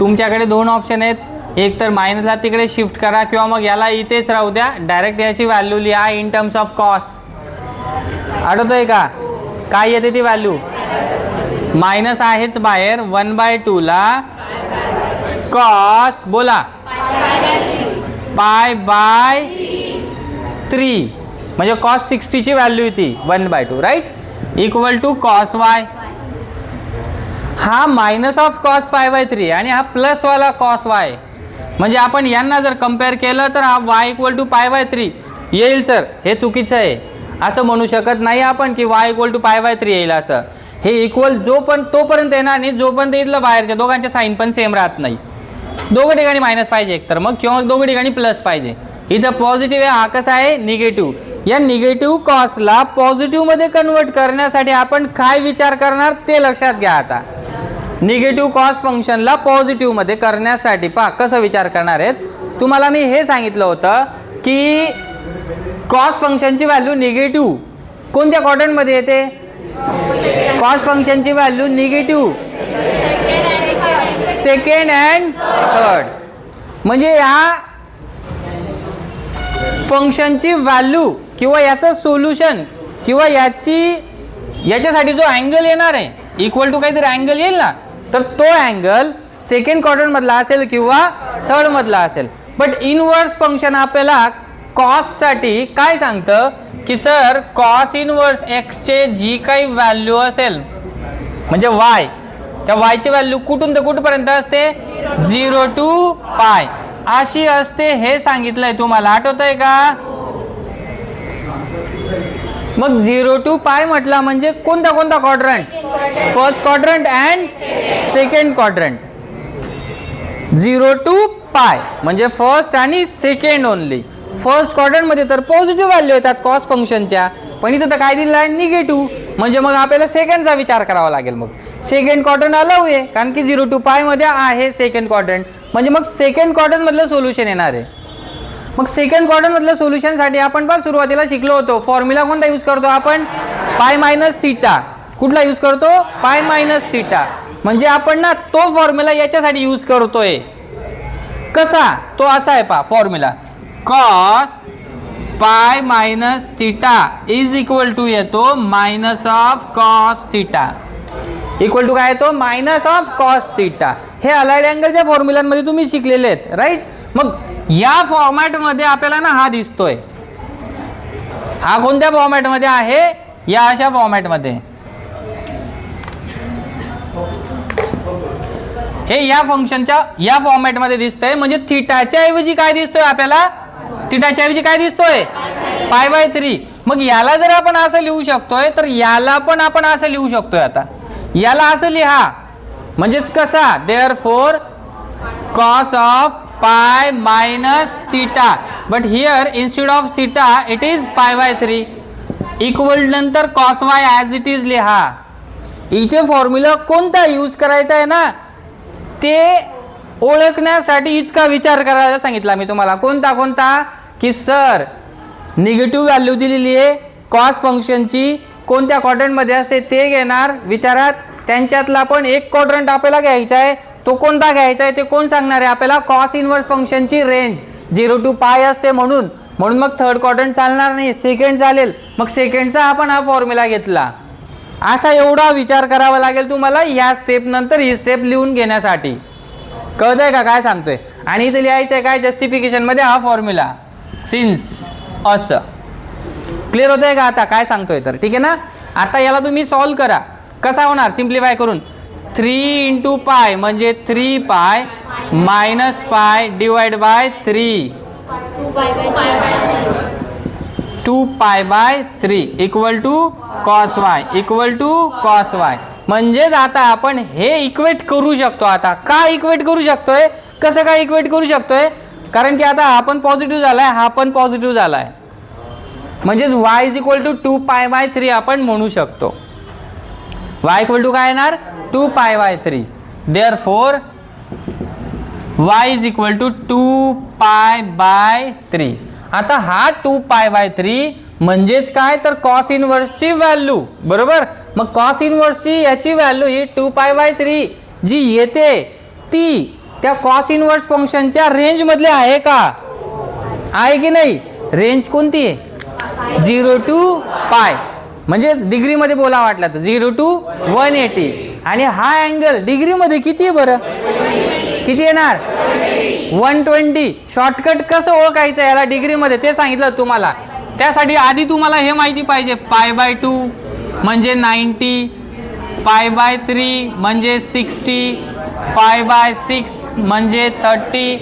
तुमच्याकडे दोन ऑप्शन आहेत, एक तर मायनसला तिकडे शिफ्ट करा किंवा मग याला इथेच राहू द्या, डायरेक्ट याची व्हॅल्यू लिहा इन टर्म्स ऑफ कॉस. आठवतोय का काय येते ती व्हॅल्यू. मायनस आहेच बाहेर 1/2 ला कॉस बोला π/3 म्हणजे कॉस 60ची व्हॅल्यू येते 1/2 right equal to cos y. हा मायनस ऑफ कॉस π/3 आणि हा प्लस वाला कॉस वाय, म्हणजे आपण यांना जर कम्पेअर केलं तर हा y इक्वल टू π/3 येईल. सर हे चुकीचं आहे, असं म्हणू शकत नाही आपण की y इक्वल टू π/3 येईल असं. हे इक्वल जो पण तोपर्यंत येणार नाही जोपर्यंत इथलं बाहेरच्या दोघांच्या साईन पण सेम राहत नाही. दोघं ठिकाणी मायनस पाहिजे एकतर मग, किंवा दोघं ठिकाणी प्लस पाहिजे. इथं पॉझिटिव्ह आहे, हा कसा आहे निगेटिव्ह. या निगेटिव्ह कॉसला पॉझिटिव्हमध्ये कन्वर्ट करण्यासाठी आपण काय विचार करणार ते लक्षात घ्या. आता निगेटिव्ह कॉस फंक्शनला पॉझिटिव्हमध्ये करण्यासाठी पहा कसं विचार करणार आहेत. तुम्हाला मी हे सांगितलं होतं की कॉस फंक्शनची व्हॅल्यू निगेटिव्ह कोणत्या क्वाड्रंटमध्ये येते. कॉस फंक्शनची value negative second and third, म्हणजे या फंक्शनची व्हॅल्यू किंवा याचं सोल्युशन किंवा याच्यासाठी जो अँगल येणार आहे इक्वल टू काहीतरी अँगल येईल ना, तर तो अँगल सेकंड क्वाड्रंट मधला असेल किंवा थर्ड मधला असेल. बट इनवर्स फंक्शन आपल्याला कॉससाठी काय सांगतं की सर कॉस इनवर्स एक्सचे जी काही व्हॅल्यू असेल म्हणजे वाय, त्या वायची व्हॅल्यू कुठून ते कुठपर्यंत असते 0 to π अशी असते. हे सांगितलंय तुम्हाला, आठवतंय का. मग 0 to π म्हटला म्हणजे कोणता कोणता quadrant, first quadrant and second quadrant. 0 to π म्हणजे फर्स्ट आणि सेकंड ओनली. फर्स्ट क्वाड्रंटमध्ये तर पॉझिटिव्ह व्हॅल्यू येतात कॉस फंक्शनच्या, पण इथं तर काय दिलं आहे निगेटिव्ह, म्हणजे मग आपल्याला सेकंडचा विचार करावा लागेल. मग सेकंड क्वाड्रंट अलाउ आहे कारण की 0 to π मध्ये आहे सेकंड क्वाड्रंट, म्हणजे मग सेकंड क्वाड्रंट मधलं सोल्युशन येणार आहे. मग सेकंड क्वाड्रंट मधलं सोल्युशनसाठी आपण पण सुरुवातीला शिकलो होतो फॉर्म्युला कोणता यूज करतो आपण π-θ. कुठला यूज करतो π-θ. म्हणजे आपण ना तो फॉर्म्युला याच्यासाठी यूज करतोय. कसा तो असा आहे पहा formula cos π-θ is equal to येतो minus of cos θ. Equal to काय येतो मायनस ऑफ कॉस θ. हे अलाइड अँगलच्या फॉर्म्युलांमध्ये तुम्ही शिकलेले आहेत राईट. मग या फॉर्मॅटमध्ये आपल्याला ना हा दिसतोय, हा कोणत्या फॉर्मॅटमध्ये आहे या अशा फॉर्मॅटमध्ये. हे या फंक्शनच्या या फॉर्मॅटमध्ये दिसतंय, म्हणजे थिटाच्या ऐवजी काय दिसतोय आपल्याला, थिटाच्या ऐवजी काय दिसतोय π/3. मग याला जर आपण असं लिहू शकतोय तर याला पण आपण असं लिहू शकतोय. आता याला असं लिहा म्हणजेच कसा therefore cos of π-θ, but here instead of θ it is π/3 equal नंतर cos y as it is लिहा. इथे फॉर्म्युला कोणता यूज करायचा आहे ना ते ओळखण्यासाठी इतका विचार करायला सांगितला मी तुम्हाला. कोणता कोणता की सर निगेटिव्ह व्हॅल्यू दिलेली आहे कॉस फंक्शनची, कोणत्या क्वाड्रंटमध्ये असते ते घेणार विचारात. त्यांच्यातला पण एक क्वाड्रंट आपल्याला घ्यायचा आहे, तो कोणता घ्यायचा आहे ते कोण सांगणार आहे आपल्याला. कॉस इनवर्स फंक्शनची रेंज 0 to π असते म्हणून मग थर्ड क्वाड्रंट चालणार नाही, सेकंड चालेल. मग सेकंडचा आपण हा फॉर्म्युला घेतला. असा एवढा विचार करावा लागेल तुम्हाला या स्टेप नंतर ही स्टेप लिहून घेण्यासाठी. कळतंय का काय सांगतोय. आणि इथे लिहायचं आहे काय जस्टिफिकेशन मध्ये हा फॉर्म्युला सिन्स असं. क्लिअर होतंय का आता काय सांगतोय तर. ठीक आहे ना. आता याला तुम्ही सॉल्व करा. कसा होणार सिम्प्लिफाय करून 3 × π म्हणजे 3π minus π divide by 3 2π/3 equal to cos y equal to cos y. म्हणजेच आता आपण हे इक्वेट करू शकतो. आता का इक्वेट करू शकतोय, कसं काय इक्वेट करू शकतोय, कारण की आता हा पण पॉझिटिव्ह झालाय हा पण पॉझिटिव्ह झालाय, म्हणजेच y इज इक्वल टू 2π/3 आपण म्हणू शकतो. y इक्वल टू काय येणार 2π/3. Therefore y is equal to 2π/3. आता हा 2π/3 म्हणजेच काय तर कॉस इनवर्सची व्हॅल्यू बरोबर. मग कॉस इनवर्सची याची व्हॅल्यू ही 2π/3 जी येते ती त्या कॉस इनवर्स फंक्शनच्या रेंज मधले आहे का, आहे की नाही. रेंज कोणती आहे 0 to π, म्हणजे डिग्री मध्ये बोला वाटला तर 0 to 180. आणि हा अँगल डिग्री मध्ये किती आहे बरं, किती येणार 120. शॉर्टकट कसं ओळखायचं याला डिग्री मध्ये ते सांगितलं तुम्हाला. त्यासाठी आधी तुम्हाला हे माहिती पाहिजे, π/2 म्हणजे 90, π/3 म्हणजे 60, π/6 म्हणजे 30,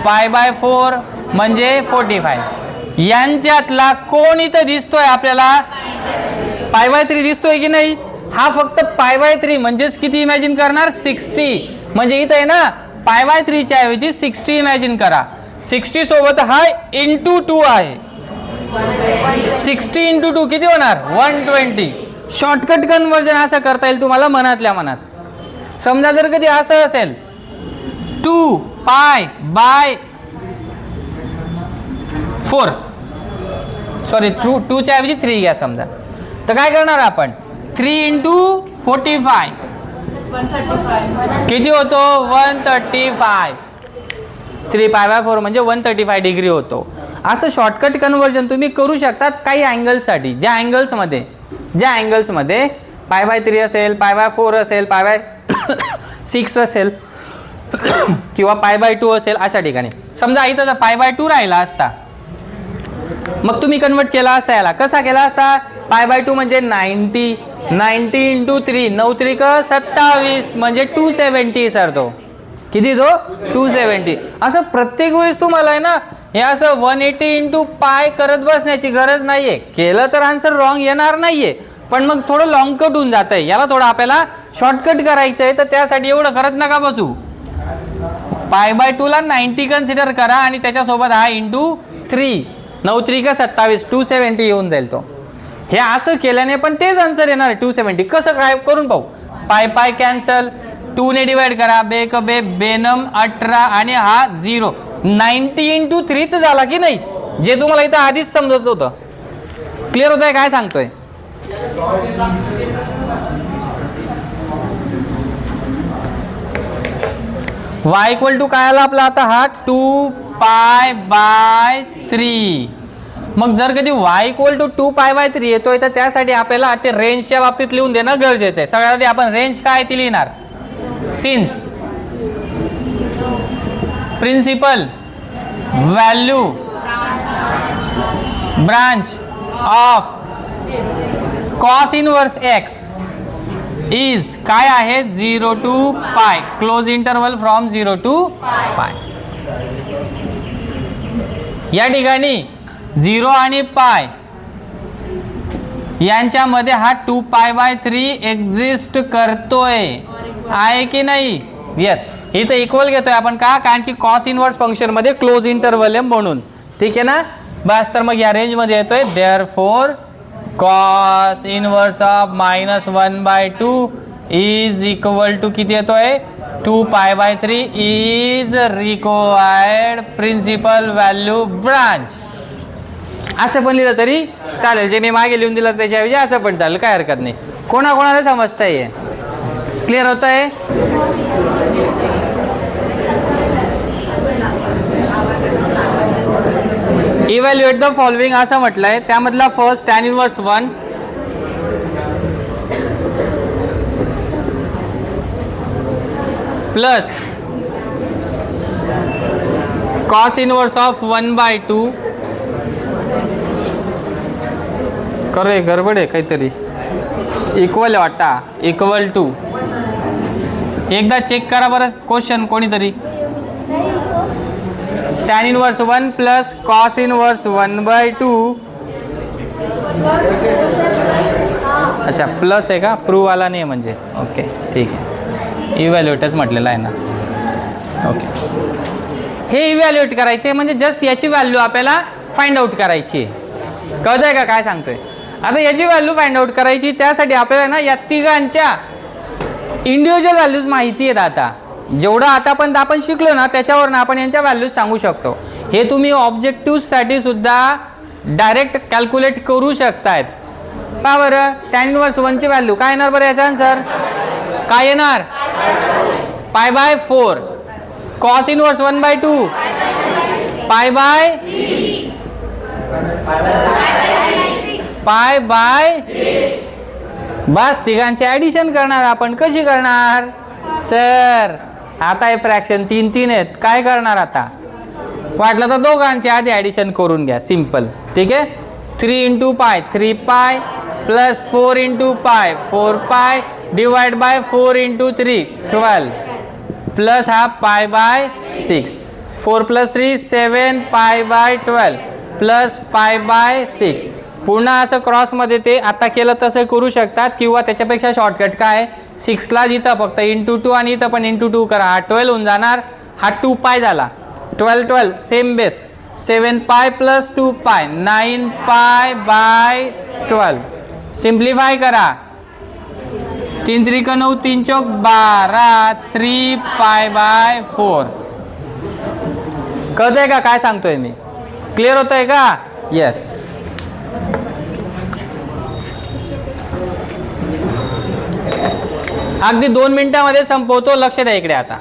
π/4 म्हणजे 45. यांच्यातला कोण इथं दिसतोय आपल्याला? π/3 दिसतोय की नाही? हा फक्त π/3 म्हणजेच किती इमॅजिन करणार? 60. म्हणजे इथं आहे ना π/3 च्या ऐवजी 60 इमॅजिन करा. 60 सोबत हा इंटू 2 आहे. 60 इंटू 2 किती होणार? 120. शॉर्टकट कन्वर्जन असं करता येईल तुम्हाला मनातल्या मनात. समजा जर कधी असं असेल 2π/4 सॉरी 2 च्या ऐवजी 3 घ्या समजा, तर काय करणार आपण? 3 इंटू 45 किती होतो? 135. 3π/4 म्हणजे 135 डिग्री होतो. असं शॉर्टकट कन्वर्जन तुम्ही करू शकतात काही अँगल्ससाठी. ज्या अँगल्समध्ये π/3 असेल, π/4 असेल, π/6 असेल किंवा π/2 असेल अशा ठिकाणी. समजा इथं जर π/2 राहिला असता, मग तुम्ही कन्वर्ट केला असता याला. कसा केला असता? π/2 म्हणजे 90 इंटू 3, 9 त्रिक 27 म्हणजे 270 सर. तो किती? तो 270. असं प्रत्येक वेळेस तुम्हाला आहे ना हे असं 180 इंटू पाय करत बसण्याची गरज नाहीये. केलं तर आन्सर रॉंग येणार नाहीये, पण मग थोडं लॉंग कट होऊन जात आहे. याला थोडं आपल्याला शॉर्टकट करायचं आहे, तर त्यासाठी एवढं करत नका बसू. π/2 ला 90 कन्सिडर करा आणि त्याच्यासोबत हा इंटू 3, 9 त्रिक 27, 270 येऊन जाईल तो. हे असं केल्याने पण तेच आन्सर येणार आहे 270. कसं काय करून पाहू. पाय कॅन्सल, 2 ने डिवाइड करा, बेक बे बेनम 18 आणि हा 0. 90 इंटू 3 झाला की नाही, जे तुम्हाला इथं आधीच समजायचं होतं. क्लिअर होत आहे काय सांगतोय? y इक्वल टू काय आला आपला आता? हा 2π/3. मग जर कधी y इक्वल टू 2π/3 येतोय, तर त्यासाठी आपल्याला ते रेंजच्या बाबतीत लिहून देणं गरजेचं आहे. सगळ्यात आधी आपण रेंज काय ती लिहिणार? Since principal value branch of cos inverse x is काय आहे? 0 to π, close interval from 0 to π. या ठिकाणी 0 आणि π यांच्यामध्ये हा 2π/3 एक्झिस्ट करतोय, आहे की नाही? येस. इथं इक्वल घेतोय आपण का? कारण की कॉस इनवर्स फंक्शन मध्ये क्लोज इंटरवल आहे म्हणून. ठीक आहे ना? बस. तर मग या रेंज मध्ये येतोय. Therefore cos inverse of -1/2 is equal to किती येतोय? 2π/3 is required principal value branch. असं पण लिहिलं तरी चालेल. जे मी मागे लिहून दिलं त्याच्याऐवजी असं पण चालेल, काय हरकत नाही. कोणाकोणाला समजतंय? क्लिअर होत आहे? इव्हॅल्युएट द फॉलोइंग असं म्हटलंय. त्यामधला first tan inverse 1 plus cos inverse of 1/2. करे गडबड आहे काहीतरी. इक्वल वाटा इक्वल टू. एकदा चेक करा बरं क्वेश्चन कोणीतरी. tan inverse 1 plus cos inverse 1/2. अच्छा प्लस आहे का? प्रूव्ह आला नाही म्हणजे. ओके ठीक आहे. इव्हॅल्युएटच म्हटलेलं आहे ना. ओके. हे इव्हॅल्युएट करायचे म्हणजे जस्ट याची व्हॅल्यू आपल्याला फाइंड आउट करायची. कळत आहे का काय सांगतोय? आता याची व्हॅल्यू फाइंड आउट करायची, त्यासाठी आपल्याला ना या तिघांच्या इंडिव्हिज्युअल व्हॅल्यूज माहिती आहेत. आता जेवढं आतापर्यंत आपण शिकलो ना त्याच्यावरून आपण यांच्या व्हॅल्यूज सांगू शकतो. हे तुम्ही ऑब्जेक्टिव्हसाठी सुद्धा डायरेक्ट कॅल्क्युलेट करू शकतायत. पहा बरं, tan इनवर्स 1 ची व्हॅल्यू काय येणार बरं? याचा आन्सर काय येणार? π/4. Cos inverse 1/2 π/6. बस तिघांचे ॲडिशन करणार आपण. कशी करणार सर? आता हे फ्रॅक्शन 3 आहेत. काय करणार आता? वाटलं तर दोघांचे आधी ॲडिशन करून घ्या. सिम्पल. ठीक आहे. 3 इंटू पाय 3 पाय plus 4 into pi 4 pi divide by 4 into 3 12 plus हा pi by 6 4 plus 3 7 pi by 12 plus pi by 6. पुन्हा असं क्रॉसमध्ये ते आता केलं तसं करू शकतात किंवा त्याच्यापेक्षा शॉर्टकट काय 6ला जिथं फक्त इंटू 2 आणि इथं पण इंटू 2 करा. हा 12 होऊन जाणार. हा 2 पाय झाला 12 12 सेम बेस 7 पाय प्लस 2 पाय 9 पाय बाय 12. सिम्प्लिफाय करा 3 त्रिक 9 3 चौक 12 3 पाय बाय 4. कळतंय का काय सांगतोय मी? क्लिअर होतंय का? येस. अगदी 2 मिनिटांमध्ये संपवतो. लक्ष द्या इकडे. आता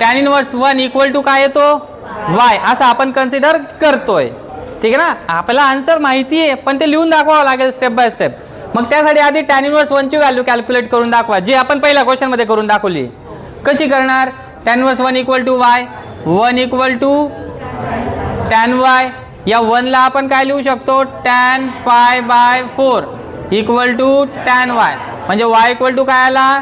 tan इनवर्स 1 इक्वल टू काय येतो y असं आपण कन्सिडर करतोय. ठीक आहे ना. आपल्याला आन्सर माहिती आहे पण ते लिहून दाखवावं लागेल स्टेप बाय स्टेप. मग त्यासाठी आधी tan इनवर्स 1 ची व्हॅल्यू कॅल्क्युलेट करून दाखवा जी आपण पहिल्या क्वेश्चन मध्ये करून दाखवली. कशी करणार? tan inverse 1 equal to y 1 equal to tan y. या 1 ला आपण काय लिहू शकतो tan pi by 4 equal to tan y म्हणजे y इक्वल टू काय आला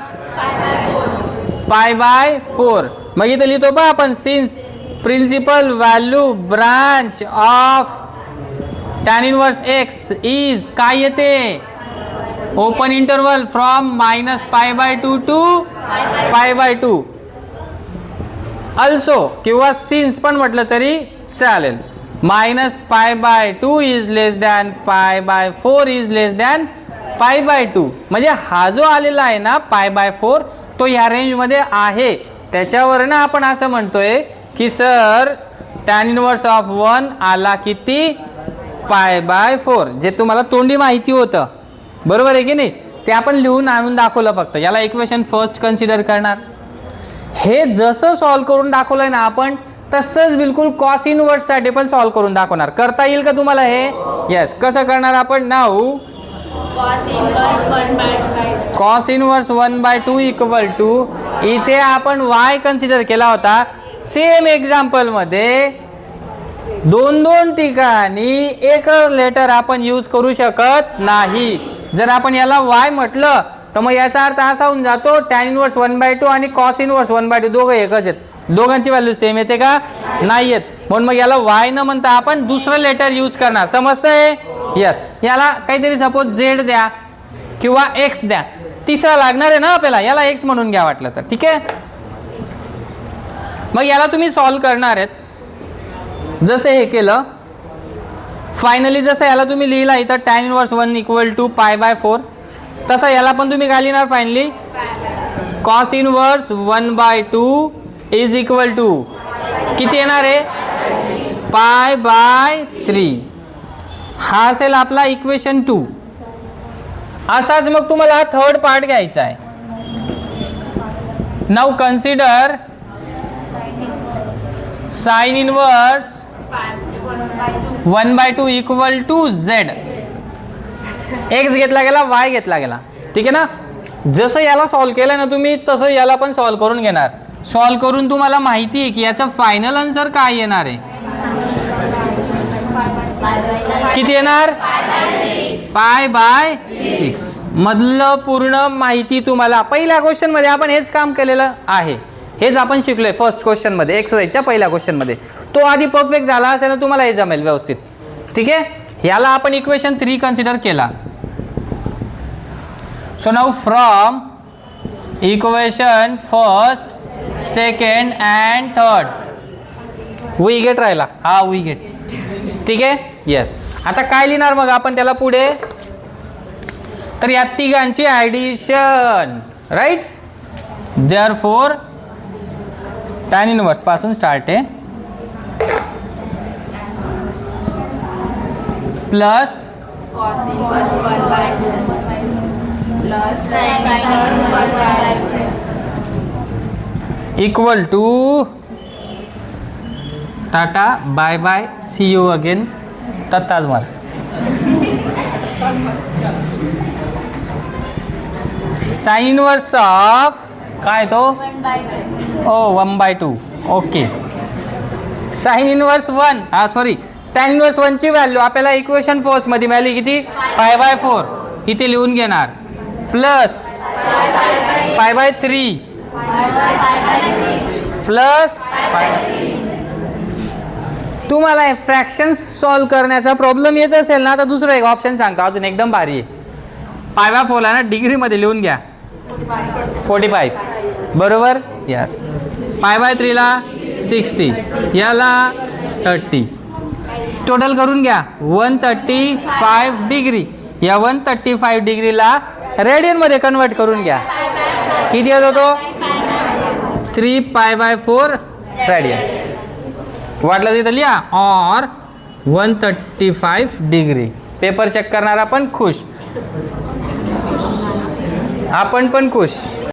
पाय बाय 4. मग इथं लिहितो पहा आपण since principal value branch of tan inverse x is काय येते open interval from minus pi by 2 to pi by 2 also किंवा सिन्स पण म्हटलं तरी चालेल. Minus pi by 2 is less than pi by 4 is less than pi by 2. म्हणजे हा जो आलेला आहे ना पाय बाय 4 तो या रेंजमध्ये आहे. त्याच्यावरनं आपण असं म्हणतोय की सर tan इनवर्स ऑफ 1 आला किती पाय बाय 4 जे तुम्हाला तोंडी माहिती होतं. बरोबर आहे की नाही? ते आपण लिहून आणून दाखवलं फक्त. याला इक्वेशन फर्स्ट कन्सिडर करणार. हे जसं सॉल्व करून दाखवलंय ना आपण तसंच बिलकुल कॉस इनवर्स साठी पण सॉल्व करून दाखवणार. करता येईल का तुम्हाला हे? येस. कसं करणार आपण? Now cos inverse 1/2 equal to इथे आपण y कन्सिडर केला होता. सेम एक्झाम्पल मध्ये 2 ठिकाणी एक लेटर आपण यूज करू शकत नाही. जर आपण याला y म्हटलं तर मग याचा अर्थ असा होऊन जातो tan इनवर्स 1/2 आणि cos इनवर्स 1/2 दोघं एकच आहेत. दोघांची व्हॅल्यू सेम येते का? नाही येत. म्हणून मग याला y न म्हणता आपण दुसरं लेटर यूज करणार. समजतंय? यस. याला काहीतरी सपोज z द्या किंवा x द्या. तिसरा लागणार आहे ना आपल्याला. याला x म्हणून घ्या वाटलं तर. ठीक आहे. मग याला तुम्ही सॉल्व करणार आहेत. जसं हे केलं फायनली जसं याला तुम्ही लिहिला इथं tan inverse 1 equal to pi by 4 तसा याला पण तुम्ही काय लिहिणार finally cos inverse 1/2 is equal to किती येणार आहे पाय बाय 3. हा असेल आपला इक्वेशन 2. असाच मग तुम्हाला हा थर्ड पार्ट घ्यायचा आहे. Now consider sine inverse 1/2 equal to z. x घेतला गेला y घेतला गेला. ठीक आहे ना. जसं याला सॉल्व केलं ना तुम्ही तसं याला पण सॉल्व करून घेणार. सॉल्व करून तुम्हाला माहिती आहे की याचा फायनल आन्सर काय येणार आहे. किती येणार पाय बाय 6. मधलं पूर्ण माहिती तुम्हाला पहिल्या क्वेश्चन मध्ये आपण हेच काम केलेलं आहे. हेच आपण शिकलोय फर्स्ट क्वेश्चन मध्ये एक्सरसाइजच्या पहिल्या क्वेश्चन मध्ये. तो आधी परफेक्ट झाला असेल ना तुम्हाला हे जमेल व्यवस्थित. ठीक आहे. याला आपण इक्वेशन 3 कन्सिडर केला. So now from equation first second and third we get राहिला. हा वी गेट. ठीक आहे. येस. आता काय लिहिणार मग आपण त्याला पुढे तर या तिघांची addition right. Therefore tan inverse पासून स्टार्ट आहे plus equal to tata bye bye see you again तत्ताज मार. साइन इनवर्स ऑफ काय तो 1/2. Okay. Sine inverse 1 sorry tan inverse 1 ची व्हॅल्यू आपल्याला इक्वेशन फर्स्टमध्ये मिळाली किती, π/4 इथे लिहून घेणार, प्लस π/3 प्लस तुम्हाला फ्रॅक्शन्स सॉल्व करण्याचा प्रॉब्लेम येत असेल ना, तर दुसरं एक ऑप्शन सांगतो अजून एकदम भारी आहे. π/4 ला ना डिग्रीमध्ये लिहून घ्या 45 बरोबर, यस. π/3 ला 60, याला 30, टोटल करून घ्या 135 डिग्री. या 135 डिग्रीला रेडियनमध्ये कन्वर्ट करून घ्या, किती येत होतो 3π/4 रेडियन. वाटलं तिथं लिहा और 135 डिग्री. पेपर चेक करणारा पण खुश, आपण पण खुश.